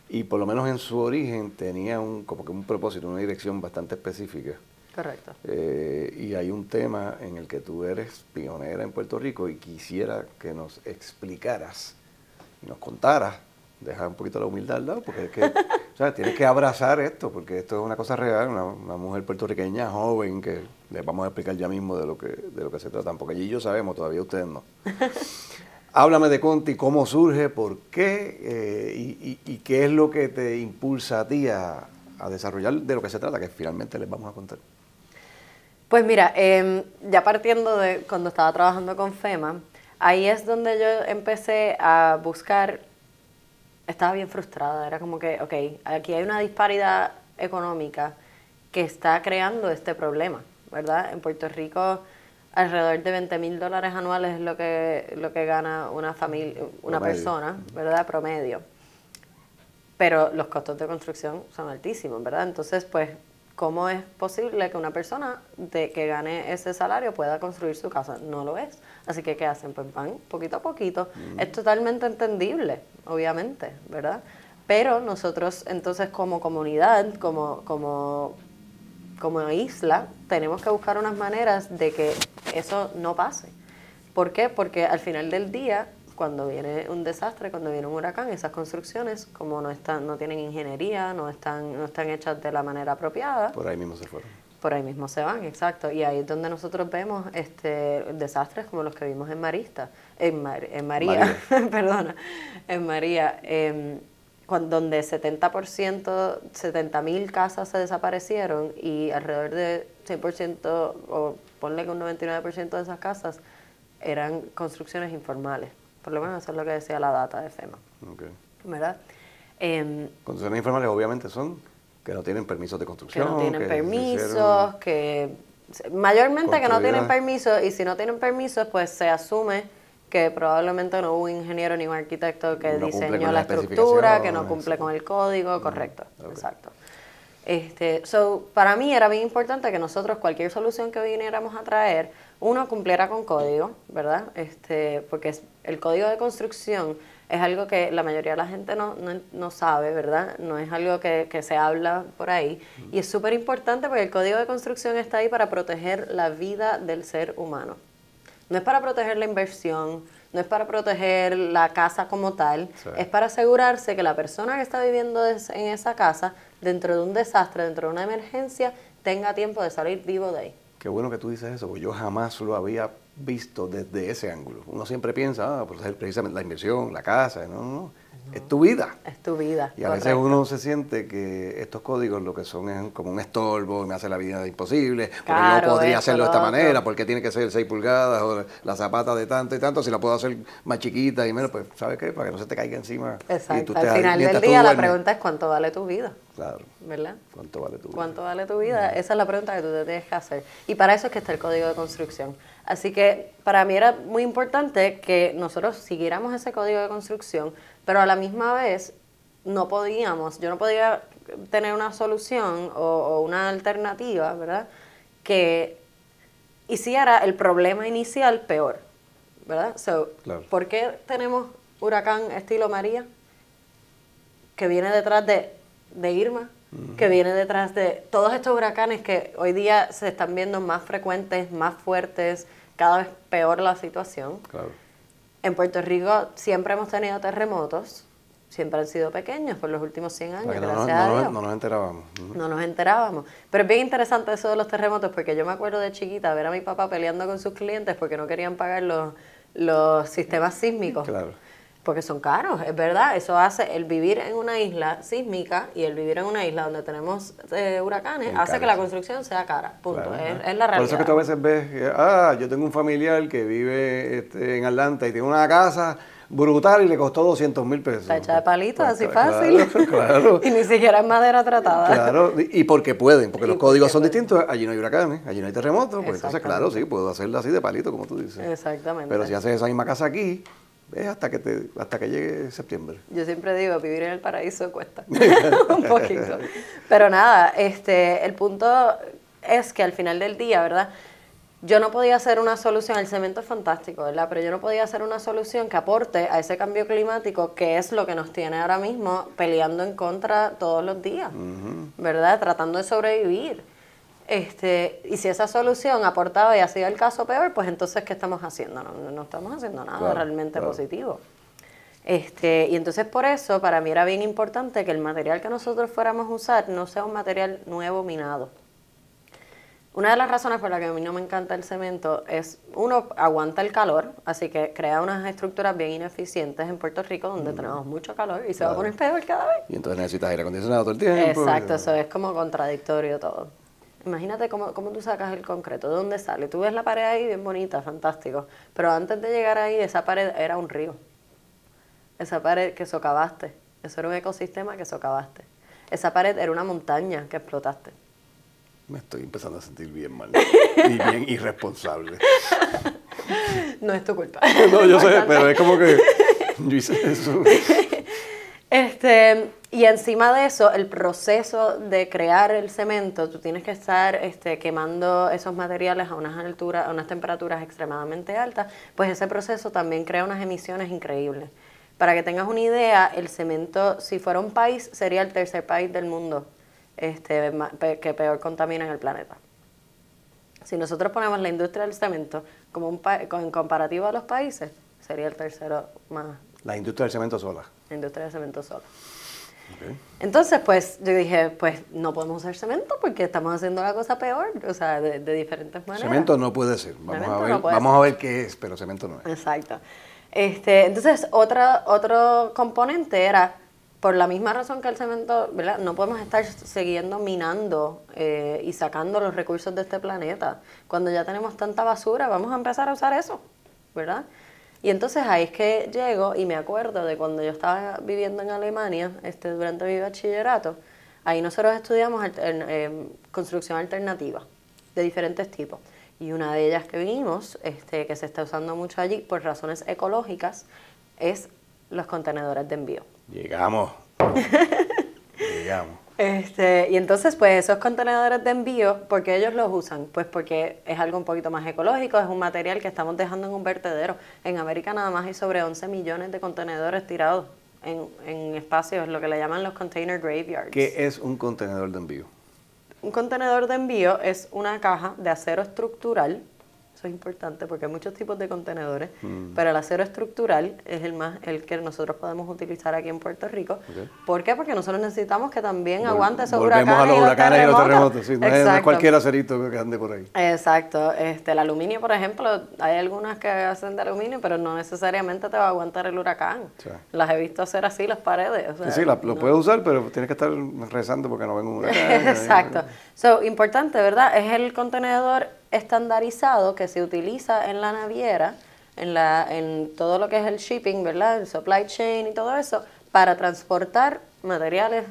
Speaker 1: Y por lo menos en su origen tenía como que un propósito, una dirección bastante específica.
Speaker 2: Correcto.
Speaker 1: Y hay un tema en el que tú eres pionera en Puerto Rico y quisiera que nos explicaras y nos contaras, dejar un poquito la humildad al lado, porque es que o sea, tienes que abrazar esto, porque esto es una cosa real, una mujer puertorriqueña joven que les vamos a explicar ya mismo de lo que se tratan, porque allí y yo sabemos, todavía ustedes no. Háblame de Conti, cómo surge, por qué y qué es lo que te impulsa a ti a desarrollar de lo que se trata, que finalmente les vamos a contar.
Speaker 2: Pues mira, ya partiendo de cuando estaba trabajando con FEMA, ahí es donde yo empecé a buscar, estaba bien frustrada, era como que, ok, aquí hay una disparidad económica que está creando este problema, ¿verdad? En Puerto Rico alrededor de $20,000 anuales es lo que gana una familia, una persona, ¿verdad? Promedio. Pero los costos de construcción son altísimos, ¿verdad? Entonces, pues, ¿cómo es posible que una persona que gane ese salario pueda construir su casa? No lo es. Así que, ¿qué hacen? Pues van poquito a poquito. Es totalmente entendible, obviamente, ¿verdad? Pero nosotros, entonces, como comunidad, como isla, tenemos que buscar unas maneras de que eso no pase. ¿Por qué? Porque al final del día, cuando viene un desastre, cuando viene un huracán, esas construcciones, como no tienen ingeniería, no están hechas de la manera apropiada.
Speaker 1: Por ahí mismo se fueron.
Speaker 2: Por ahí mismo se van, exacto. Y ahí es donde nosotros vemos desastres como los que vimos en María, perdona, en María, donde 70,000 casas se desaparecieron y alrededor de 100%, o ponle que un 99% de esas casas eran construcciones informales. Por lo menos eso es lo que decía la data de FEMA.
Speaker 1: Okay.
Speaker 2: ¿Verdad?
Speaker 1: Construcciones informales obviamente son que no tienen permisos de construcción.
Speaker 2: Que no tienen permisos, mayormente que no tienen permisos, y si no tienen permisos, pues se asume que probablemente no hubo un ingeniero ni un arquitecto que diseñó la estructura, que no cumple con el código, correcto, okay. Exacto. Para mí era bien importante que nosotros, cualquier solución que viniéramos a traer, uno cumpliera con código, ¿verdad? Porque el código de construcción es algo que la mayoría de la gente no sabe, ¿verdad? No es algo que se habla por ahí. Y es súper importante porque el código de construcción está ahí para proteger la vida del ser humano. No es para proteger la inversión, no es para proteger la casa como tal, sí. Es para asegurarse que la persona que está viviendo en esa casa, dentro de un desastre, dentro de una emergencia, tenga tiempo de salir vivo de ahí.
Speaker 1: Qué bueno que tú dices eso, porque yo jamás lo había visto desde ese ángulo. Uno siempre piensa, pues es precisamente la inversión, la casa, no. Es tu vida.
Speaker 2: Es tu vida.
Speaker 1: Y a veces uno se siente que estos códigos lo que son es como un estorbo, me hace la vida imposible, porque yo no podría hacerlo de esta manera, porque tiene que ser 6 pulgadas o la zapata de tanto y tanto, si la puedo hacer más chiquita y menos, pues ¿sabes qué? Para que no se te caiga encima.
Speaker 2: Exacto.
Speaker 1: Y tú
Speaker 2: Al final del día la pregunta es ¿cuánto vale tu vida?
Speaker 1: Claro.
Speaker 2: ¿Verdad?
Speaker 1: ¿Cuánto vale tu vida?
Speaker 2: ¿Cuánto vale tu vida? Esa es la pregunta que tú te tienes que hacer. Y para eso es que está el código de construcción. Así que para mí era muy importante que nosotros siguiéramos ese código de construcción, pero a la misma vez yo no podía tener una solución o una alternativa, ¿verdad? Que hiciera el problema inicial peor, ¿verdad?
Speaker 1: Claro.
Speaker 2: ¿Por qué tenemos huracán estilo María que viene detrás de Irma? Que viene detrás de todos estos huracanes que hoy día se están viendo más frecuentes, más fuertes, cada vez peor la situación.
Speaker 1: Claro.
Speaker 2: En Puerto Rico siempre hemos tenido terremotos, siempre han sido pequeños por los últimos 100 años, gracias a Dios.
Speaker 1: No nos enterábamos.
Speaker 2: No nos enterábamos. Pero es bien interesante eso de los terremotos, porque yo me acuerdo de chiquita ver a mi papá peleando con sus clientes porque no querían pagar los sistemas sísmicos.
Speaker 1: Claro.
Speaker 2: Porque son caros, es verdad. Eso hace el vivir en una isla sísmica y el vivir en una isla donde tenemos huracanes, hace que la construcción sea cara. Punto.
Speaker 1: Claro,
Speaker 2: es la realidad.
Speaker 1: Por eso es que tú a veces ves, yo tengo un familiar que vive en Atlanta y tiene una casa brutal y le costó 200,000 pesos.
Speaker 2: Está hecha de palitos,
Speaker 1: Pues,
Speaker 2: así fácil.
Speaker 1: Claro.
Speaker 2: Y ni siquiera es madera tratada.
Speaker 1: Claro, y porque pueden, porque los códigos son distintos. Allí no hay huracanes, allí no hay terremotos. Pues entonces, claro, sí, puedo hacerla así de palito, como tú dices.
Speaker 2: Exactamente.
Speaker 1: Pero si haces esa misma casa aquí, es hasta que llegue septiembre.
Speaker 2: Yo siempre digo, vivir en el paraíso cuesta un poquito. Pero nada, el punto es que al final del día, ¿verdad? Yo no podía hacer una solución, el cemento es fantástico, ¿verdad? Pero yo no podía hacer una solución que aporte a ese cambio climático, que es lo que nos tiene ahora mismo peleando en contra todos los días, ¿verdad? Tratando de sobrevivir. Y si esa solución aportaba y hacía el caso peor, pues entonces, ¿qué estamos haciendo? No estamos haciendo nada realmente positivo. Y entonces por eso, para mí era bien importante que el material que nosotros fuéramos a usar no sea un material nuevo minado. Una de las razones por las que a mí no me encanta el cemento es, uno, aguanta el calor, así que crea unas estructuras bien ineficientes en Puerto Rico, donde tenemos mucho calor y se va a poner peor cada vez.
Speaker 1: Y entonces necesitas aire acondicionado todo el tiempo.
Speaker 2: Exacto, eso es como contradictorio todo. Imagínate cómo tú sacas el concreto, ¿de dónde sale? Tú ves la pared ahí bien bonita, fantástico, pero antes de llegar ahí, esa pared era un río. Esa pared que socavaste, eso era un ecosistema que socavaste. Esa pared era una montaña que explotaste.
Speaker 1: Me estoy empezando a sentir bien mal y bien irresponsable.
Speaker 2: No es tu culpa.
Speaker 1: No, yo sé, pero es como que yo hice eso.
Speaker 2: Y encima de eso, el proceso de crear el cemento, tú tienes que estar quemando esos materiales a unas alturas, a unas temperaturas extremadamente altas, pues ese proceso también crea unas emisiones increíbles. Para que tengas una idea, el cemento, si fuera un país, sería el tercer país del mundo que peor contamina en el planeta. Si nosotros ponemos la industria del cemento como en comparativo a los países, sería el tercero más.
Speaker 1: La industria del cemento sola.
Speaker 2: La industria del cemento sola.
Speaker 1: Okay.
Speaker 2: Entonces, pues, yo dije, pues, no podemos usar cemento porque estamos haciendo la cosa peor, o sea, de diferentes maneras.
Speaker 1: Cemento no puede ser. Vamos a ver qué es, pero cemento no es.
Speaker 2: Exacto. Entonces, otro componente era, por la misma razón que el cemento, ¿verdad? No podemos estar siguiendo minando y sacando los recursos de este planeta. Cuando ya tenemos tanta basura, vamos a empezar a usar eso, ¿verdad? Y entonces ahí es que llego y me acuerdo de cuando yo estaba viviendo en Alemania, durante mi bachillerato, ahí nosotros estudiamos construcción alternativa de diferentes tipos. Y una de ellas que vimos, que se está usando mucho allí por razones ecológicas, es los contenedores de envío.
Speaker 1: Llegamos. Llegamos.
Speaker 2: Y entonces, pues esos contenedores de envío, ¿por qué ellos los usan? Pues porque es algo un poquito más ecológico, es un material que estamos dejando en un vertedero. En América nada más hay sobre 11 millones de contenedores tirados en espacios, lo que le llaman los container graveyards.
Speaker 1: ¿Qué es un contenedor de envío?
Speaker 2: Un contenedor de envío es una caja de acero estructural Eso es importante porque hay muchos tipos de contenedores, pero el acero estructural es el que nosotros podemos utilizar aquí en Puerto Rico.
Speaker 1: Okay.
Speaker 2: ¿Por qué? Porque nosotros necesitamos que también aguante esos
Speaker 1: Volvemos
Speaker 2: huracanes
Speaker 1: a los huracanes y los terremotos. Sí, no es cualquier acerito que ande por ahí.
Speaker 2: Exacto. El aluminio, por ejemplo, hay algunas que hacen de aluminio, pero no necesariamente te va a aguantar el huracán. Sí. Las he visto hacer así las paredes. O sea,
Speaker 1: sí, lo puedes usar, pero tienes que estar rezando porque no venga un huracán.
Speaker 2: Exacto. So, importante, ¿verdad? Es el contenedor estandarizado que se utiliza en la naviera, en todo lo que es el shipping, ¿verdad? El supply chain y todo eso, para transportar materiales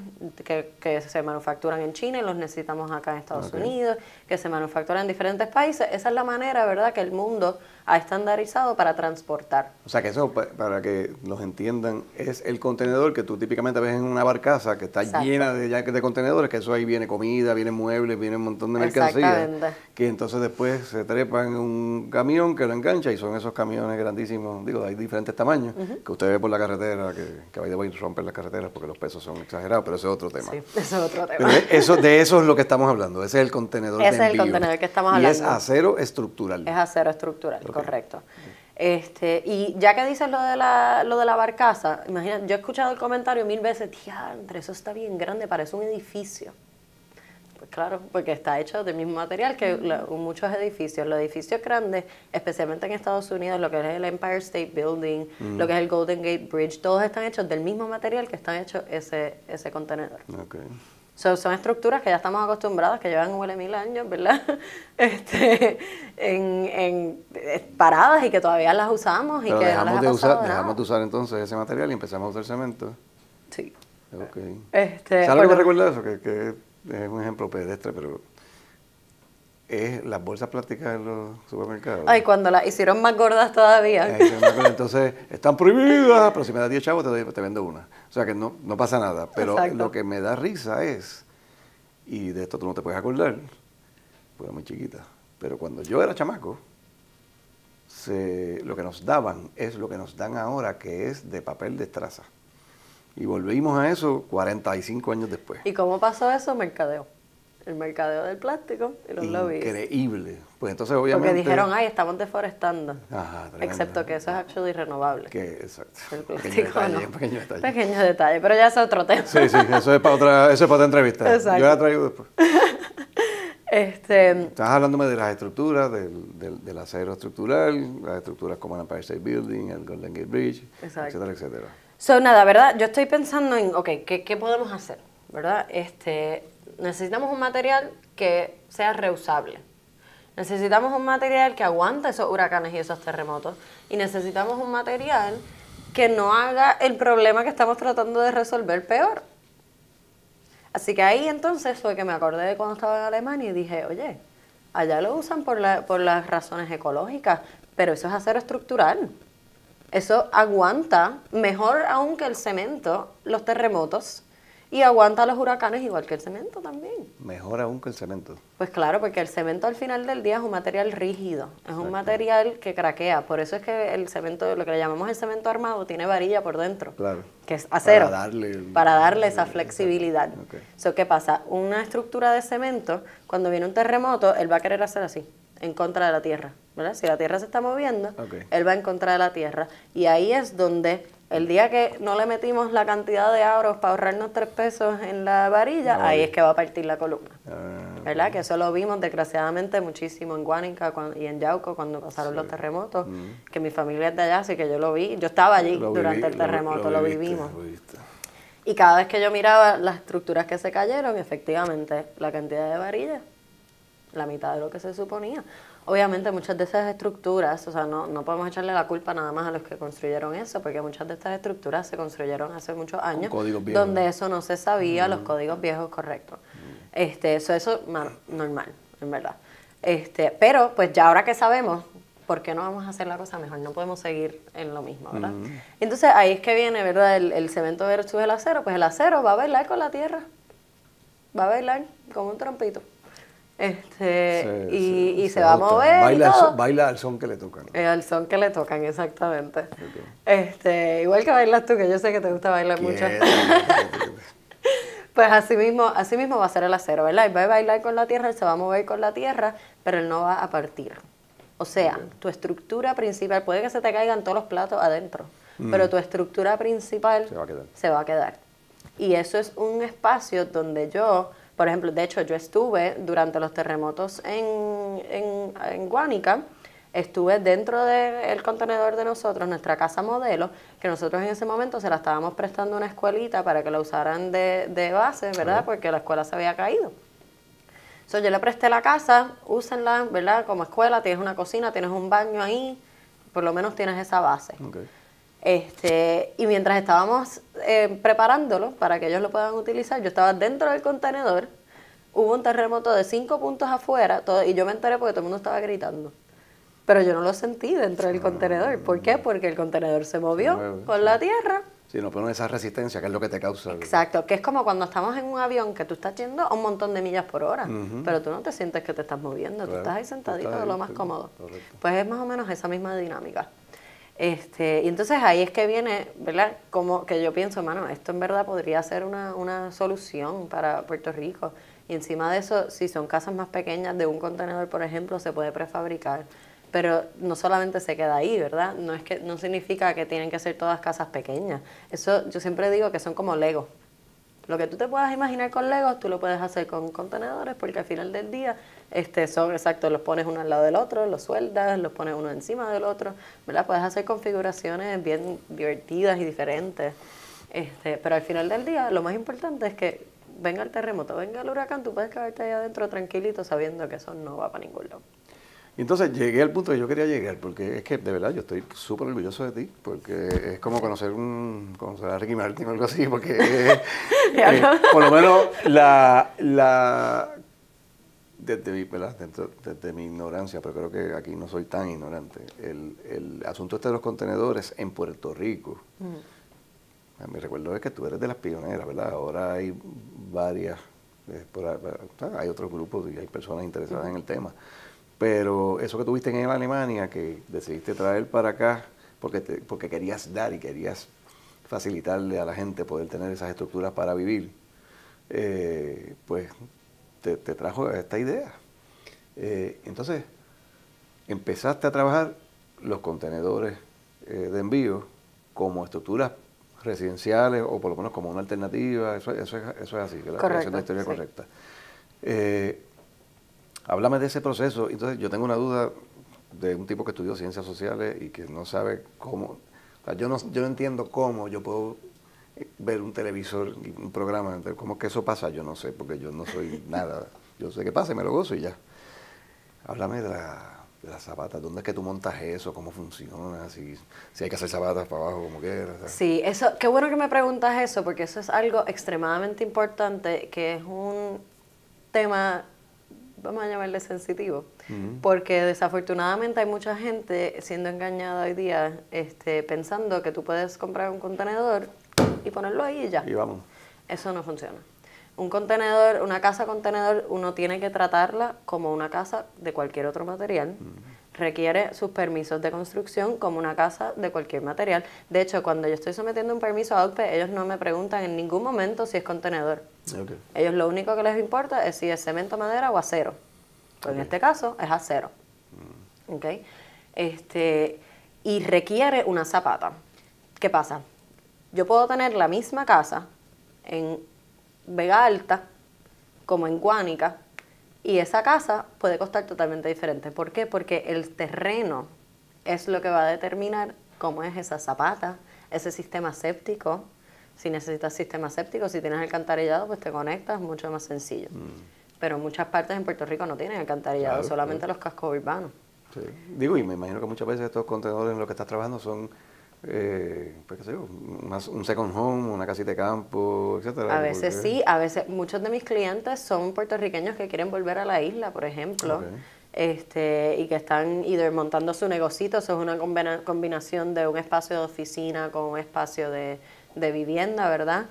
Speaker 2: que se manufacturan en China y los necesitamos acá en Estados Unidos, que se manufacturan en diferentes países. Esa es la manera, ¿verdad?, que el mundo ha estandarizado para transportar.
Speaker 1: O sea, que eso, para que los entiendan, es el contenedor que tú típicamente ves en una barcaza que está llena de contenedores, que eso ahí viene comida, viene muebles, viene un montón de mercancías, que entonces después se trepan en un camión que lo engancha y son esos camiones grandísimos, digo, hay diferentes tamaños, que usted ve por la carretera, que hay de romper las carreteras porque los pesos son exagerados, pero ese es otro tema.
Speaker 2: Sí, ese es otro tema.
Speaker 1: Pero de eso es lo que estamos hablando, ese es el contenedor de envío.
Speaker 2: Ese es el contenedor que estamos hablando.
Speaker 1: Y es acero estructural.
Speaker 2: Es acero estructural, correcto. Y ya que dices lo de la barcaza, imagina, yo he escuchado el comentario 1000 veces, diantre, eso está bien grande, parece un edificio. Pues claro, porque está hecho del mismo material que muchos edificios. Los edificios grandes, especialmente en Estados Unidos, lo que es el Empire State Building, lo que es el Golden Gate Bridge, todos están hechos del mismo material que están hechos ese contenedor.
Speaker 1: Okay.
Speaker 2: Son estructuras que ya estamos acostumbrados, que llevan huele 1000 años, ¿verdad? Paradas y que todavía las usamos y
Speaker 1: pero
Speaker 2: que
Speaker 1: dejamos de usar entonces ese material y empezamos a usar cemento.
Speaker 2: Sí.
Speaker 1: Okay.
Speaker 2: ¿Sabes
Speaker 1: lo que me recuerda eso? Que es un ejemplo pedestre, pero es las bolsas plásticas en los supermercados.
Speaker 2: Ay, cuando las hicieron más gordas todavía.
Speaker 1: Entonces, están prohibidas, pero si me das 10 chavos te vendo una. O sea que no pasa nada. Pero lo que me da risa es, y de esto tú no te puedes acordar, porque es muy chiquita, pero cuando yo era chamaco, lo que nos daban es lo que nos dan ahora, que es de papel de estraza. Y volvimos a eso 45 años después.
Speaker 2: ¿Y cómo pasó eso? Mercadeo. El mercadeo del plástico y los lobbies.
Speaker 1: Increíble. Pues entonces obviamente...
Speaker 2: Porque dijeron, ay, estamos deforestando.
Speaker 1: Ajá,
Speaker 2: excepto que eso es actually renovable.
Speaker 1: Exacto.
Speaker 2: El plástico
Speaker 1: pequeño detalle.
Speaker 2: Pequeño detalle, pero ya es otro tema.
Speaker 1: Sí, eso es para otra entrevista.
Speaker 2: Exacto.
Speaker 1: Yo la traigo después. Estás hablándome de las estructuras, del acero estructural, las estructuras como el Empire State Building, el Golden Gate Bridge, etcétera, etcétera.
Speaker 2: Nada, ¿verdad? Yo estoy pensando en, ¿qué podemos hacer? ¿Verdad? Necesitamos un material que sea reusable. Necesitamos un material que aguante esos huracanes y esos terremotos. Y necesitamos un material que no haga el problema que estamos tratando de resolver peor. Así que ahí entonces fue que me acordé de cuando estaba en Alemania y dije, oye, allá lo usan por las razones ecológicas, pero eso es acero estructural. Eso aguanta, mejor aún que el cemento, los terremotos, y aguanta los huracanes igual que el cemento también.
Speaker 1: Mejor aún que el cemento.
Speaker 2: Pues claro, porque el cemento al final del día es un material rígido, es un material que craquea. Por eso es que el cemento, lo que le llamamos el cemento armado, tiene varilla por dentro, que es acero, para darle esa flexibilidad. ¿Qué pasa? Una estructura de cemento, cuando viene un terremoto, él va a querer hacer así, en contra de la tierra, ¿verdad? Si la tierra se está moviendo, él va en contra de la tierra. Y ahí es donde el día que no le metimos la cantidad de aros para ahorrarnos 3 pesos en la varilla, ahí es que va a partir la columna. ¿Verdad? Que eso lo vimos desgraciadamente muchísimo en Guánica y en Yauco cuando pasaron los terremotos, que mi familia es de allá, así que yo lo vi. Yo estaba allí durante el terremoto, lo vivimos. Y cada vez que yo miraba las estructuras que se cayeron, efectivamente, la cantidad de varillas, la mitad de lo que se suponía. Obviamente muchas de esas estructuras, o sea, no podemos echarle la culpa nada más a los que construyeron eso, porque muchas de estas estructuras se construyeron hace muchos años, donde eso no se sabía, los códigos viejos correctos. Eso normal, en verdad. Pero, pues ya ahora que sabemos, ¿por qué no vamos a hacer la cosa mejor? No podemos seguir en lo mismo, ¿verdad? Entonces ahí es que viene, ¿verdad? El cemento versus el acero. Pues el acero va a bailar con la tierra, va a bailar como un trompito. Y se va a mover.
Speaker 1: Baila al son que le tocan.
Speaker 2: Al son que le tocan, exactamente. Igual que bailas tú, que yo sé que te gusta bailar mucho. Pues así mismo va a ser el acero, ¿verdad? Él va a bailar con la tierra, él se va a mover con la tierra, pero él no va a partir. O sea, tu estructura principal, puede que se te caigan todos los platos adentro, pero tu estructura principal se va a quedar. Y eso es un espacio donde yo, por ejemplo, de hecho yo estuve durante los terremotos en Guánica, estuve dentro del contenedor de nosotros, nuestra casa modelo, que nosotros en ese momento se la estábamos prestando a una escuelita para que la usaran de base, ¿verdad? Porque la escuela se había caído. So, yo le presté la casa, úsenla, ¿verdad? Como escuela, tienes una cocina, tienes un baño ahí, por lo menos tienes esa base. Y mientras estábamos preparándolo para que ellos lo puedan utilizar, yo estaba dentro del contenedor, hubo un terremoto de 5 puntos afuera, y yo me enteré porque todo el mundo estaba gritando. Pero yo no lo sentí dentro del contenedor. ¿Por qué? Porque el contenedor se movió con la tierra.
Speaker 1: Sí, no ponen esa resistencia, que es lo que te causa.
Speaker 2: Exacto, que es como cuando estamos en un avión que tú estás yendo a un montón de millas por hora, pero tú no te sientes que te estás moviendo, claro, tú estás ahí sentadito de lo más cómodo. Correcto. Pues es más o menos esa misma dinámica. Y entonces ahí es que viene, ¿verdad? Como que yo pienso, mano, esto en verdad podría ser una solución para Puerto Rico. Y encima de eso, si son casas más pequeñas, de un contenedor, por ejemplo, se puede prefabricar. Pero no solamente se queda ahí, ¿verdad? No significa que tienen que ser todas casas pequeñas. Eso yo siempre digo que son como Legos. Lo que tú te puedas imaginar con Legos, tú lo puedes hacer con contenedores, porque al final del día son exactos, los pones uno al lado del otro, los sueldas, los pones uno encima del otro, ¿verdad? Puedes hacer configuraciones bien divertidas y diferentes. Pero al final del día, lo más importante es que venga el terremoto, venga el huracán, tú puedes quedarte ahí adentro tranquilito sabiendo que eso no va para ningún lado.
Speaker 1: Y entonces llegué al punto que yo quería llegar, porque es que de verdad yo estoy súper orgulloso de ti, porque es como conocer a Ricky Martin o algo así, porque por lo menos desde mi ignorancia, pero creo que aquí no soy tan ignorante, el asunto este de los contenedores en Puerto Rico, me recuerdo es que tú eres de las pioneras, ¿verdad? Ahora hay varias, hay otros grupos y hay personas interesadas en el tema. Pero eso que tuviste en Alemania, que decidiste traer para acá, porque querías dar y querías facilitarle a la gente poder tener esas estructuras para vivir, pues te trajo esta idea. Entonces, empezaste a trabajar los contenedores de envío como estructuras residenciales o por lo menos como una alternativa. Eso es así, ¿verdad?
Speaker 2: Correcto,
Speaker 1: es una historia
Speaker 2: sí.
Speaker 1: correcta. Háblame de ese proceso. Entonces, yo tengo una duda de un tipo que estudió ciencias sociales y que no sabe cómo. O sea, yo no entiendo cómo yo puedo ver un televisor, un programa, cómo es que eso pasa. Yo no sé, porque yo no soy nada. Yo sé que pasa y me lo gozo y ya. Háblame de las zapatas. ¿Dónde es que tú montas eso? ¿Cómo funciona? Si hay que hacer zapatas para abajo, como quieras. ¿Sabes?
Speaker 2: Sí, qué bueno que me preguntas eso, porque eso es algo extremadamente importante, que es un tema, vamos a llamarle sensitivo, porque desafortunadamente hay mucha gente siendo engañada hoy día pensando que tú puedes comprar un contenedor y ponerlo ahí y ya.
Speaker 1: Y vamos.
Speaker 2: Eso no funciona. Un contenedor, una casa contenedor, uno tiene que tratarla como una casa de cualquier otro material. Requiere sus permisos de construcción como una casa de cualquier material. De hecho, cuando yo estoy sometiendo un permiso a OCPE, ellos no me preguntan en ningún momento si es contenedor.
Speaker 1: Okay.
Speaker 2: Ellos lo único que les importa es si es cemento, madera o acero. Pues en este caso es acero. ¿Okay? Y requiere una zapata. ¿Qué pasa? Yo puedo tener la misma casa en Vega Alta como en Guánica, y esa casa puede costar totalmente diferente. ¿Por qué? Porque el terreno es lo que va a determinar cómo es esa zapata, ese sistema séptico. Si necesitas sistema séptico, si tienes alcantarillado, pues te conectas, mucho más sencillo. Pero muchas partes en Puerto Rico no tienen alcantarillado, claro, solamente los cascos urbanos.
Speaker 1: Sí. Digo, y me imagino que muchas veces estos contenedores en los que estás trabajando son pues qué sé yo, un second home, una casita de campo, etcétera.
Speaker 2: A veces sí, a veces muchos de mis clientes son puertorriqueños que quieren volver a la isla, por ejemplo, y que están montando su negocito. Eso es una combinación de un espacio de oficina con un espacio de vivienda, ¿verdad?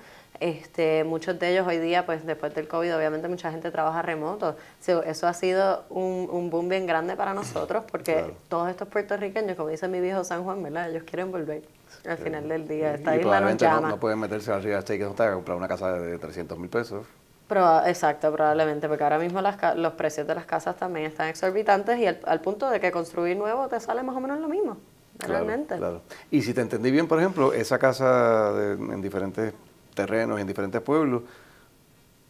Speaker 2: Muchos de ellos hoy día, pues después del COVID, obviamente mucha gente trabaja remoto. Eso ha sido un boom bien grande para nosotros, porque claro, todos estos puertorriqueños, como dice mi viejo San Juan, ¿verdad? Ellos quieren volver al final del día. Esta isla nos llama.
Speaker 1: No pueden meterse al real estate que no está a comprar una casa de 300,000 pesos.
Speaker 2: Exacto, probablemente, porque ahora mismo los precios de las casas también están exorbitantes y al punto de que construir nuevo te sale más o menos lo mismo, realmente.
Speaker 1: Claro. Y si te entendí bien, por ejemplo, esa casa en diferentes terrenos, en diferentes pueblos,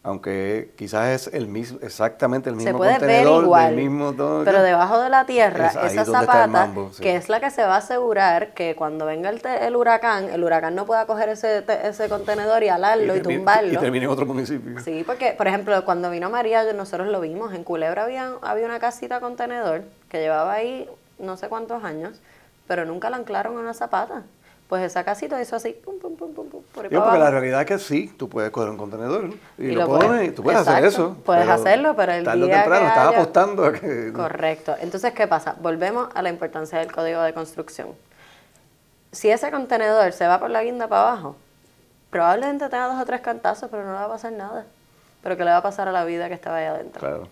Speaker 1: aunque quizás es exactamente el mismo
Speaker 2: se puede
Speaker 1: contenedor,
Speaker 2: ver igual,
Speaker 1: del mismo todo,
Speaker 2: pero debajo de la tierra, esa zapata,
Speaker 1: mambo, sí.
Speaker 2: que es la que se va a asegurar que cuando venga el huracán no pueda coger ese contenedor y alarlo y tumbarlo.
Speaker 1: Y termine en otro municipio.
Speaker 2: Sí, porque, por ejemplo, cuando vino María, nosotros lo vimos, en Culebra había una casita contenedor que llevaba ahí no sé cuántos años, pero nunca la anclaron en una zapata. Pues esa casita hizo así, pum, pum, pum, pum, pum, por ahí para
Speaker 1: Porque
Speaker 2: abajo.
Speaker 1: la realidad es que sí, tú puedes coger un contenedor y lo
Speaker 2: puedes,
Speaker 1: pones, tú puedes hacer eso.
Speaker 2: Puedes hacerlo, pero el
Speaker 1: tarde o
Speaker 2: día
Speaker 1: temprano
Speaker 2: que
Speaker 1: estás
Speaker 2: haya...
Speaker 1: apostando a que...
Speaker 2: Correcto. Entonces, ¿qué pasa? Volvemos a la importancia del código de construcción. Si ese contenedor se va por la guinda para abajo, probablemente tenga 2 o 3 cantazos, pero no le va a pasar nada. Pero ¿qué le va a pasar a la vida que estaba ahí adentro?
Speaker 1: Claro.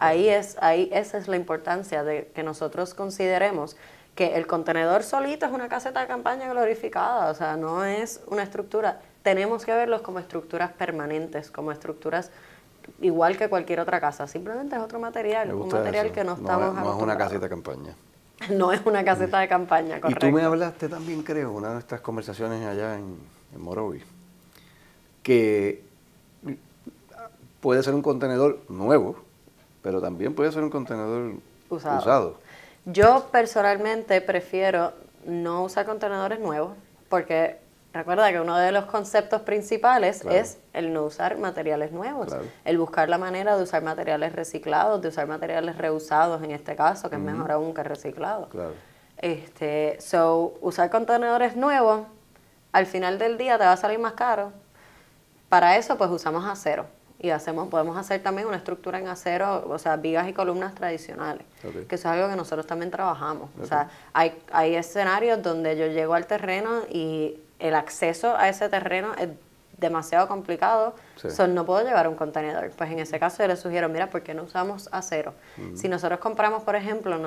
Speaker 2: Esa es la importancia de que nosotros consideremos que el contenedor solito es una caseta de campaña glorificada, o sea, no es una estructura. Tenemos que verlos como estructuras permanentes, como estructuras igual que cualquier otra casa. Simplemente es otro material, un material que no estamos acostumbrados.
Speaker 1: No es una caseta de campaña.
Speaker 2: No es una caseta de campaña, correcto.
Speaker 1: Y tú me hablaste también, creo, una de nuestras conversaciones allá en Morovis, que puede ser un contenedor nuevo, pero también puede ser un contenedor usado.
Speaker 2: Yo personalmente prefiero no usar contenedores nuevos, porque recuerda que uno de los conceptos principales es el no usar materiales nuevos, el buscar la manera de usar materiales reciclados, de usar materiales reusados en este caso, que es mejor aún que reciclados. Usar contenedores nuevos, al final del día te va a salir más caro. Para eso pues usamos acero. Y podemos hacer también una estructura en acero, o sea, vigas y columnas tradicionales, que eso es algo que nosotros también trabajamos. O sea, hay escenarios donde yo llego al terreno y el acceso a ese terreno es demasiado complicado, no puedo llevar un contenedor. Pues en ese caso yo les sugiero, mira, ¿por qué no usamos acero? Si nosotros compramos, por ejemplo,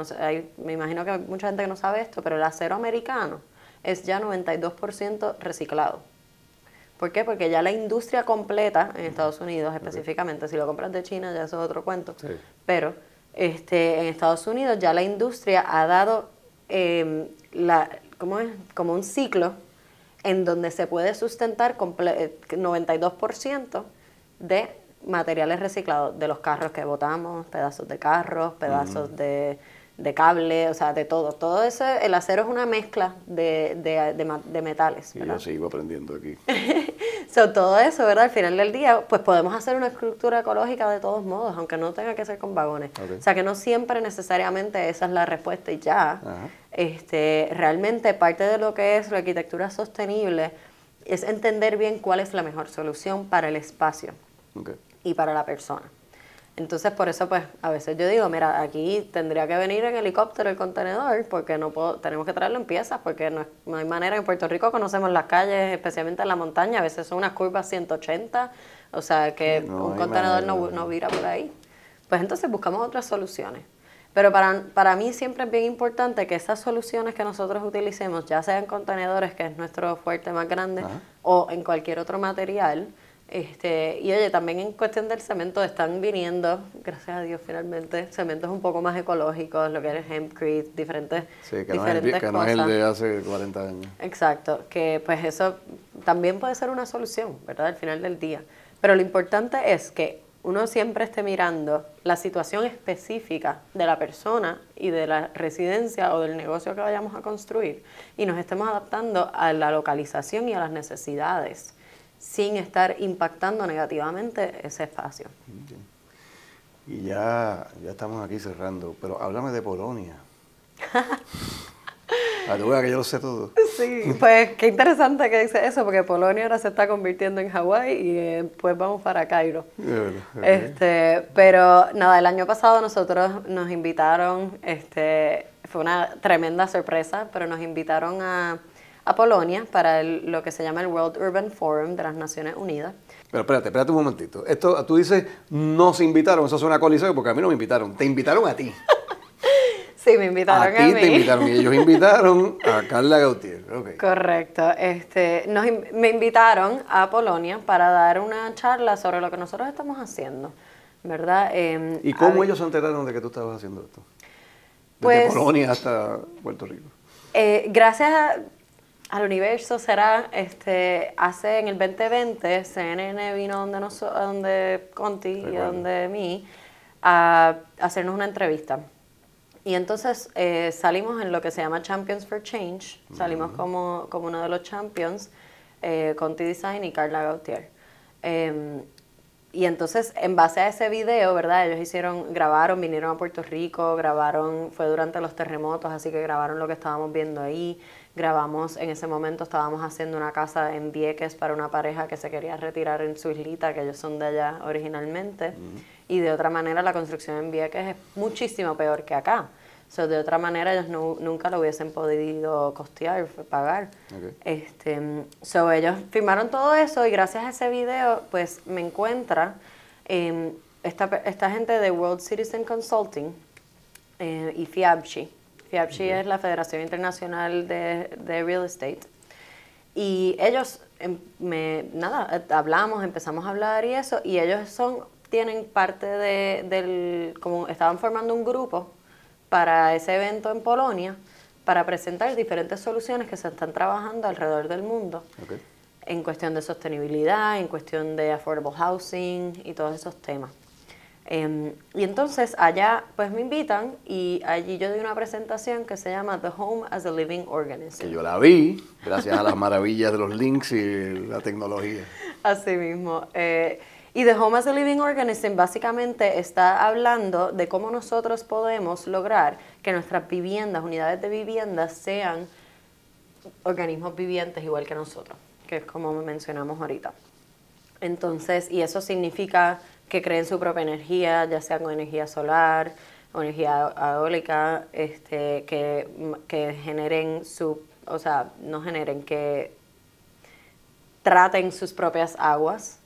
Speaker 2: me imagino que hay mucha gente que no sabe esto, pero el acero americano es ya 92% reciclado. ¿Por qué? Porque ya la industria completa en Estados Unidos, específicamente, si lo compras de China ya eso es otro cuento, pero en Estados Unidos ya la industria ha dado como un ciclo en donde se puede sustentar 92% de materiales reciclados, de los carros que botamos, pedazos de carros, pedazos de cable, o sea, de todo. Todo eso, el acero es una mezcla de metales, ¿verdad?
Speaker 1: Y yo sigo aprendiendo aquí.
Speaker 2: Todo eso, ¿verdad? Al final del día, pues podemos hacer una estructura ecológica de todos modos, aunque no tenga que ser con vagones. O sea, que no siempre necesariamente esa es la respuesta y ya. Realmente parte de lo que es la arquitectura sostenible es entender bien cuál es la mejor solución para el espacio y para la persona. Entonces, por eso, pues, a veces yo digo, mira, aquí tendría que venir en helicóptero el contenedor, porque tenemos que traerlo en piezas, porque no hay manera. En Puerto Rico conocemos las calles, especialmente en la montaña, a veces son unas curvas 180, o sea, que un contenedor no vira por ahí. Pues entonces buscamos otras soluciones. Pero para mí siempre es bien importante que esas soluciones que nosotros utilicemos, ya sea en contenedores, que es nuestro fuerte más grande, o en cualquier otro material. Y oye, también en cuestión del cemento están viniendo, gracias a Dios finalmente, cementos un poco más ecológicos, lo que es hempcrete, diferentes
Speaker 1: que no
Speaker 2: cosas.
Speaker 1: Es el de hace 40 años.
Speaker 2: Exacto, que pues eso también puede ser una solución, ¿verdad? Al final del día. Pero lo importante es que uno siempre esté mirando la situación específica de la persona y de la residencia o del negocio que vayamos a construir y nos estemos adaptando a la localización y a las necesidades, sin estar impactando negativamente ese espacio.
Speaker 1: Y ya estamos aquí cerrando, pero háblame de Polonia. Tú veas que yo lo sé todo.
Speaker 2: Sí, pues qué interesante que dice eso, porque Polonia ahora se está convirtiendo en Hawái y después vamos para Cairo. Pero nada, el año pasado nosotros nos invitaron, fue una tremenda sorpresa, pero nos invitaron a Polonia para lo que se llama el World Urban Forum de las Naciones Unidas.
Speaker 1: Pero espérate un momentito. Tú dices, nos invitaron, eso suena a coliseo, porque a mí no me invitaron, te invitaron a ti.
Speaker 2: Sí, me invitaron a
Speaker 1: ti
Speaker 2: mí.
Speaker 1: te invitaron y ellos invitaron a Carla Gautier. Okay.
Speaker 2: Correcto. Me invitaron a Polonia para dar una charla sobre lo que nosotros estamos haciendo, ¿verdad?
Speaker 1: ¿Y cómo ellos se enteraron de que tú estabas haciendo esto? Desde
Speaker 2: Pues,
Speaker 1: Polonia hasta Puerto Rico.
Speaker 2: Gracias al universo será, hace en el 2020 CNN vino donde Conti y donde mí a hacernos una entrevista. Y entonces salimos en lo que se llama Champions for Change, salimos como uno de los champions, Conti Design y Carla Gautier. Y entonces, en base a ese video, ¿verdad? Ellos grabaron, vinieron a Puerto Rico, fue durante los terremotos, así que grabaron lo que estábamos viendo ahí. Grabamos, en ese momento estábamos haciendo una casa en Vieques para una pareja que se quería retirar en su islita, que ellos son de allá originalmente. Y de otra manera, la construcción en Vieques es muchísimo peor que acá. De otra manera, ellos nunca lo hubiesen podido costear, pagar. Okay. Ellos firmaron todo eso y gracias a ese video, pues me encuentra esta gente de World Citizen Consulting y FIABCHI. FIABCHI es la Federación Internacional de Real Estate. Y ellos, hablamos, empezamos a hablar y eso, y ellos tienen parte como estaban formando un grupo para ese evento en Polonia, para presentar diferentes soluciones que se están trabajando alrededor del mundo, okay, en cuestión de sostenibilidad, en cuestión de affordable housing y todos esos temas. Y entonces allá pues me invitan y allí yo doy una presentación que se llama The Home as a Living Organism.
Speaker 1: Que yo la vi, gracias a las maravillas de los links y la tecnología.
Speaker 2: Así mismo. Y The Home as a Living Organism básicamente está hablando de cómo nosotros podemos lograr que nuestras viviendas, unidades de viviendas, sean organismos vivientes igual que nosotros, que es como mencionamos ahorita. Entonces, y eso significa que creen su propia energía, ya sea con energía solar o energía eólica, que generen que traten sus propias aguas,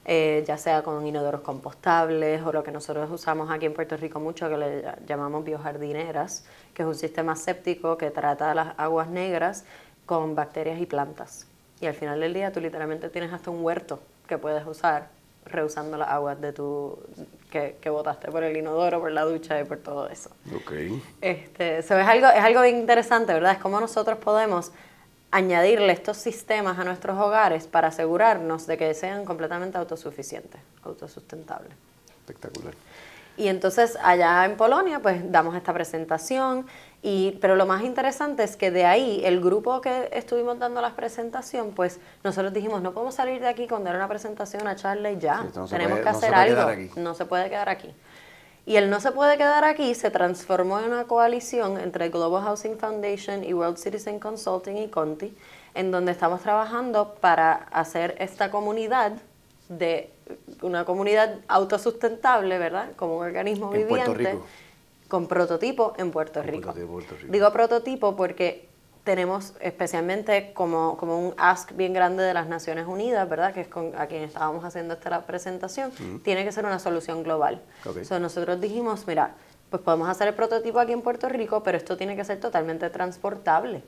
Speaker 2: ya sea con inodoros compostables o lo que nosotros usamos aquí en Puerto Rico mucho, que le llamamos biojardineras, que es un sistema séptico que trata las aguas negras con bacterias y plantas. Y al final del día tú literalmente tienes hasta un huerto que puedes usar reusando las aguas que botaste por el inodoro, por la ducha y por todo eso.
Speaker 1: Okay.
Speaker 2: Es algo bien interesante, ¿verdad? Es como nosotros podemos añadirle estos sistemas a nuestros hogares para asegurarnos de que sean completamente autosuficientes, autosustentables.
Speaker 1: Espectacular.
Speaker 2: Y entonces allá en Polonia pues damos esta presentación, pero lo más interesante es que de ahí el grupo que estuvimos dando la presentación, pues nosotros dijimos no podemos salir de aquí con dar una presentación, a charla y ya, sí, tenemos que hacer algo, no se puede quedar aquí. Y el no se puede quedar aquí se transformó en una coalición entre Global Housing Foundation y World Citizen Consulting y Conti, en donde estamos trabajando para hacer esta comunidad una comunidad autosustentable, ¿verdad? Como un organismo viviente con prototipo en Puerto Rico. Digo prototipo porque tenemos especialmente como un ask bien grande de las Naciones Unidas, ¿verdad? Que es a quien estábamos haciendo esta presentación, tiene que ser una solución global. Okay. Nosotros dijimos, mira, pues podemos hacer el prototipo aquí en Puerto Rico, pero esto tiene que ser totalmente transportable,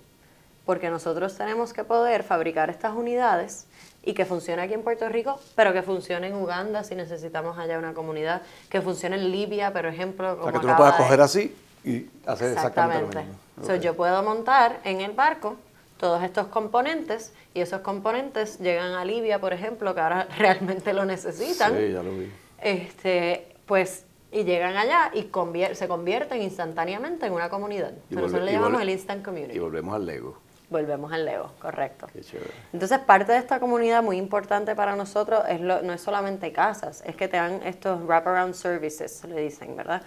Speaker 2: porque nosotros tenemos que poder fabricar estas unidades y que funcione aquí en Puerto Rico, pero que funcione en Uganda si necesitamos allá una comunidad, que funcione en Libia, por ejemplo.
Speaker 1: O sea, que tú lo puedas coger así y hacer exactamente lo mismo.
Speaker 2: Okay. Yo puedo montar en el barco todos estos componentes y esos componentes llegan a Libia, por ejemplo, que ahora realmente lo necesitan.
Speaker 1: Sí, ya lo vi.
Speaker 2: Y llegan allá y se convierten instantáneamente en una comunidad. Nosotros le llamamos el Instant Community.
Speaker 1: Y volvemos al Lego.
Speaker 2: Volvemos al Lego, correcto.
Speaker 1: Qué chévere.
Speaker 2: Entonces, parte de esta comunidad muy importante para nosotros no es solamente casas, es que te dan estos wraparound services, le dicen, ¿verdad?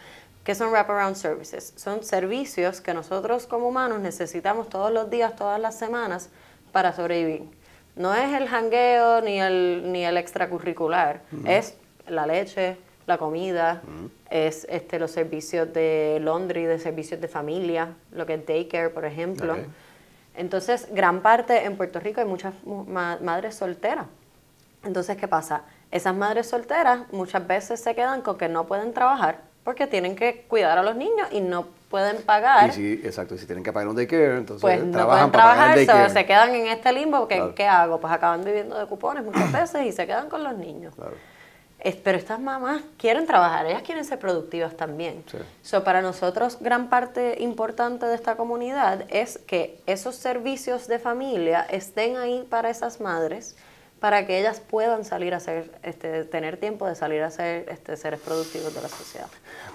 Speaker 2: ¿Qué son wraparound services? Son servicios que nosotros como humanos necesitamos todos los días, todas las semanas para sobrevivir. No es el jangueo ni el extracurricular, es la leche, la comida, es los servicios de laundry, de servicios de familia, lo que es daycare, por ejemplo. Okay. Entonces, gran parte en Puerto Rico hay muchas madres solteras. Entonces, ¿qué pasa? Esas madres solteras muchas veces se quedan con que no pueden trabajar porque tienen que cuidar a los niños y no pueden pagar,
Speaker 1: Y si, exacto, y si tienen que pagar un daycare, entonces
Speaker 2: pues no
Speaker 1: trabajan
Speaker 2: pueden
Speaker 1: para pagar
Speaker 2: trabajar,
Speaker 1: el daycare.
Speaker 2: se quedan en este limbo.
Speaker 1: Claro.
Speaker 2: ¿Qué hago? Pues acaban viviendo de cupones muchas veces y se quedan con los niños.
Speaker 1: Claro.
Speaker 2: Pero estas mamás quieren trabajar, ellas quieren ser productivas también.
Speaker 1: Sí.
Speaker 2: So, para nosotros, gran parte importante de esta comunidad es que esos servicios de familia estén ahí para esas madres, para que ellas puedan salir a ser, tener tiempo de salir a ser seres productivos de la sociedad.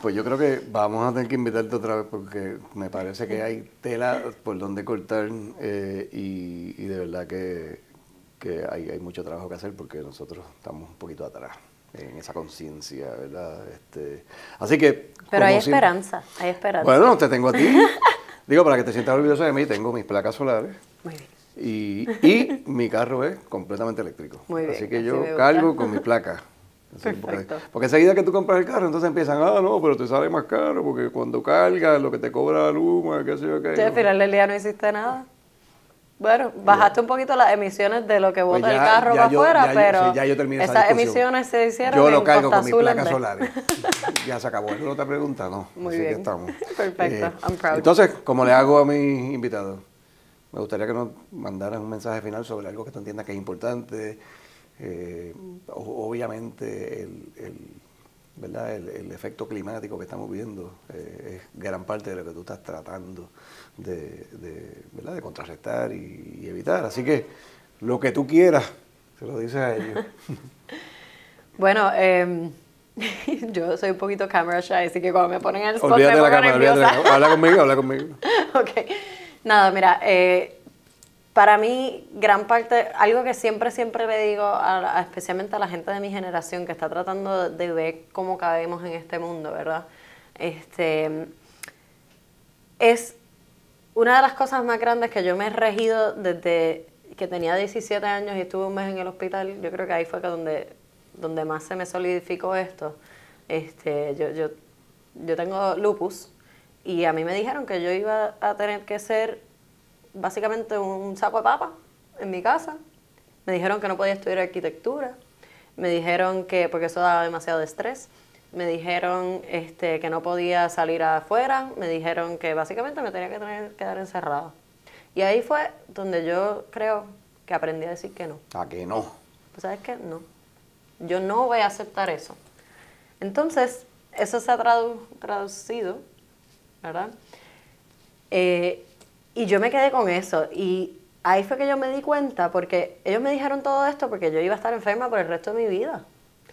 Speaker 1: Pues yo creo que vamos a tener que invitarte otra vez porque me parece que hay tela por donde cortar y de verdad que hay mucho trabajo que hacer porque nosotros estamos un poquito atrás en esa conciencia, ¿verdad? Así que...
Speaker 2: Pero hay
Speaker 1: siempre,
Speaker 2: esperanza, hay esperanza.
Speaker 1: bueno, te tengo a ti. Digo, para que te sientas orgulloso de mí, tengo mis placas solares.
Speaker 2: Muy bien.
Speaker 1: Y mi carro es completamente eléctrico.
Speaker 2: Muy bien,
Speaker 1: así que
Speaker 2: así
Speaker 1: yo
Speaker 2: me gusta.
Speaker 1: cargo con mis placas.
Speaker 2: Perfecto.
Speaker 1: Porque enseguida que tú compras el carro, entonces empiezan, no, pero te sale más caro porque cuando cargas, lo que te cobra la Luma, qué sé yo, qué.
Speaker 2: Sí, al final del día no hiciste nada. Bueno, bajaste un poquito las emisiones de lo que bota
Speaker 1: Pues
Speaker 2: el carro para afuera, pero
Speaker 1: sí, ya yo terminé esa
Speaker 2: esas
Speaker 1: discusión.
Speaker 2: emisiones se hicieron
Speaker 1: Yo lo
Speaker 2: en
Speaker 1: cargo
Speaker 2: Costa
Speaker 1: con mis
Speaker 2: Azul
Speaker 1: placas
Speaker 2: en vez.
Speaker 1: solares. Ya se acabó. ¿Es otra pregunta? No.
Speaker 2: Muy
Speaker 1: Así
Speaker 2: bien.
Speaker 1: que estamos.
Speaker 2: Perfecto. I'm proud.
Speaker 1: Entonces, como le hago a mis invitados, me gustaría que nos mandaran un mensaje final sobre algo que tú entiendas que es importante. Obviamente, ¿verdad? El efecto climático que estamos viendo es gran parte de lo que tú estás tratando ¿verdad? De contrarrestar y evitar. Así que lo que tú quieras, se lo dices a ellos.
Speaker 2: Bueno, yo soy un poquito camera shy, así que cuando me ponen el spot
Speaker 1: Olvídate
Speaker 2: me
Speaker 1: de la
Speaker 2: pongo
Speaker 1: cámara, olvídate de la
Speaker 2: nerviosa.
Speaker 1: cámara. Habla conmigo.
Speaker 2: Ok. Nada, mira, para mí, gran parte, algo que siempre le digo, especialmente a la gente de mi generación que está tratando de ver cómo cabemos en este mundo, ¿verdad? Es una de las cosas más grandes que yo me he regido desde que tenía 17 años y estuve un mes en el hospital. Yo creo que ahí fue donde más se me solidificó esto. Yo tengo lupus y a mí me dijeron que yo iba a tener que ser básicamente un saco de papa en mi casa. Me dijeron que no podía estudiar arquitectura. Me dijeron que, porque eso daba demasiado estrés. Me dijeron que no podía salir afuera. Me dijeron que básicamente me tenía que quedar encerrada. Y ahí fue donde yo creo que aprendí a decir que no.
Speaker 1: ¿A que no?
Speaker 2: Pues, ¿sabes qué? No. Yo no voy a aceptar eso. Entonces, eso se ha traducido, ¿verdad? Y yo me quedé con eso. Y ahí fue que yo me di cuenta, porque ellos me dijeron todo esto porque yo iba a estar enferma por el resto de mi vida.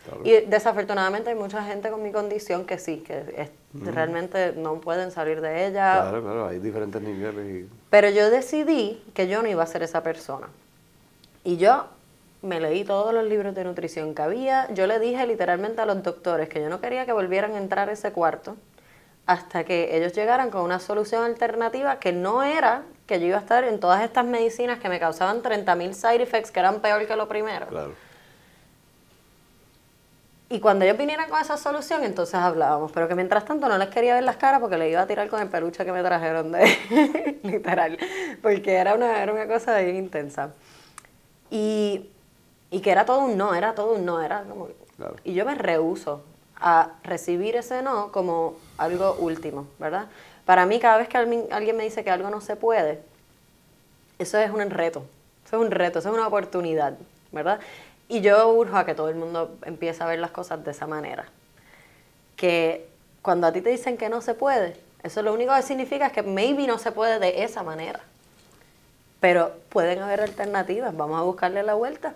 Speaker 2: Claro. Y desafortunadamente hay mucha gente con mi condición que sí, que realmente no pueden salir de ella.
Speaker 1: Claro, hay diferentes niveles.
Speaker 2: Pero yo decidí que yo no iba a ser esa persona. Y yo me leí todos los libros de nutrición que había. Yo le dije literalmente a los doctores que yo no quería que volvieran a entrar a ese cuarto hasta que ellos llegaran con una solución alternativa que no era que yo iba a estar en todas estas medicinas que me causaban 30,000 side effects que eran peor que lo primero.
Speaker 1: Claro.
Speaker 2: Y cuando ellos vinieran con esa solución, entonces hablábamos. Pero que mientras tanto no les quería ver las caras porque les iba a tirar con el peluche que me trajeron de literal. Porque era una cosa bien intensa. Y que era todo un no, era como...
Speaker 1: Claro.
Speaker 2: Y yo me rehúso a recibir ese no como algo último, ¿verdad? Para mí, cada vez que alguien me dice que algo no se puede, eso es un reto, eso es una oportunidad, ¿verdad? Y yo urjo a que todo el mundo empiece a ver las cosas de esa manera. Que cuando a ti te dicen que no se puede, eso lo único que significa es que maybe no se puede de esa manera. Pero pueden haber alternativas, vamos a buscarle la vuelta.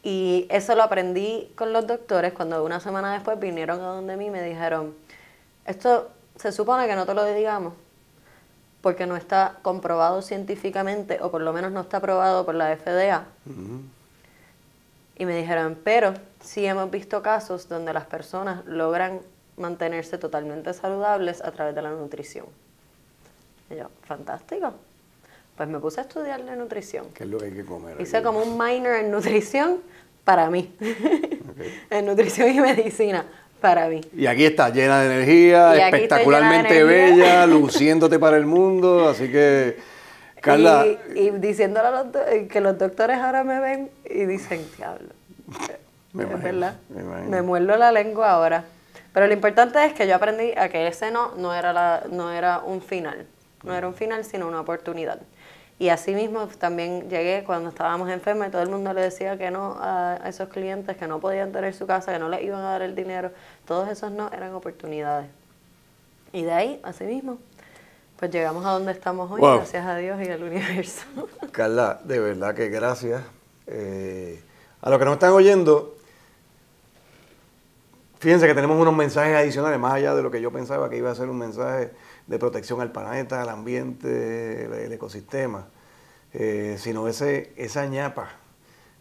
Speaker 2: Y eso lo aprendí con los doctores cuando una semana después vinieron a donde mí y me dijeron, esto se supone que no te lo digamos porque no está comprobado científicamente o por lo menos no está aprobado por la FDA. Y me dijeron, pero sí hemos visto casos donde las personas logran mantenerse totalmente saludables a través de la nutrición. Y yo, fantástico. Pues me puse a estudiar de nutrición.
Speaker 1: ¿Qué es lo que hay que comer?
Speaker 2: Hice como un minor en nutrición para mí. Okay. En nutrición y medicina para mí.
Speaker 1: Y aquí está llena de energía, espectacularmente bella, luciéndote para el mundo. Así que, Carla...
Speaker 2: Y diciéndole a que los doctores ahora me ven y dicen, diablo. Es verdad. Me muerdo la lengua ahora. Pero lo importante es que yo aprendí a que ese no era un final. No era un final, sino una oportunidad. Y así mismo también llegué cuando estábamos enfermos y todo el mundo le decía que no a esos clientes, que no podían tener su casa, que no les iban a dar el dinero. Todos esos no eran oportunidades. Y de ahí, así mismo, pues llegamos a donde estamos hoy,
Speaker 1: wow.
Speaker 2: Gracias a Dios y al universo.
Speaker 1: Carla, de verdad que gracias. A los que nos están oyendo, fíjense que tenemos unos mensajes adicionales, más allá de lo que yo pensaba que iba a ser un mensaje de protección al planeta, al ambiente, el ecosistema, sino esa ñapa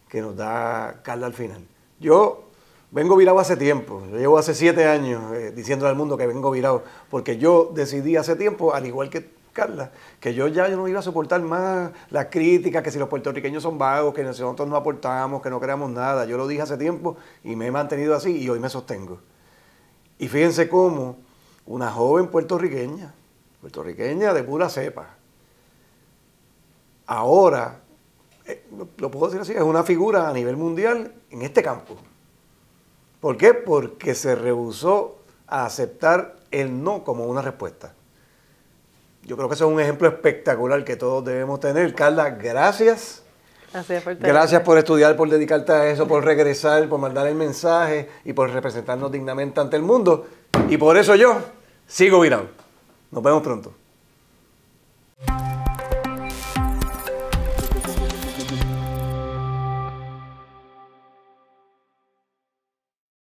Speaker 1: que nos da Carla al final. Yo vengo virado hace tiempo, yo llevo hace 7 años diciéndole al mundo que vengo virado, porque yo decidí hace tiempo, al igual que Carla, que yo no iba a soportar más las críticas, que si los puertorriqueños son vagos, que nosotros no aportamos, que no creamos nada. Yo lo dije hace tiempo y me he mantenido así y hoy me sostengo. Y fíjense cómo una joven puertorriqueña de pura cepa, ahora, lo puedo decir así, es una figura a nivel mundial en este campo. ¿Por qué? Porque se rehusó a aceptar el no como una respuesta. Yo creo que eso es un ejemplo espectacular que todos debemos tener. Carla, gracias. Gracias por estudiar, por dedicarte a eso, por regresar, por mandar el mensaje y por representarnos dignamente ante el mundo. Y por eso yo sigo virado. Nos vemos pronto.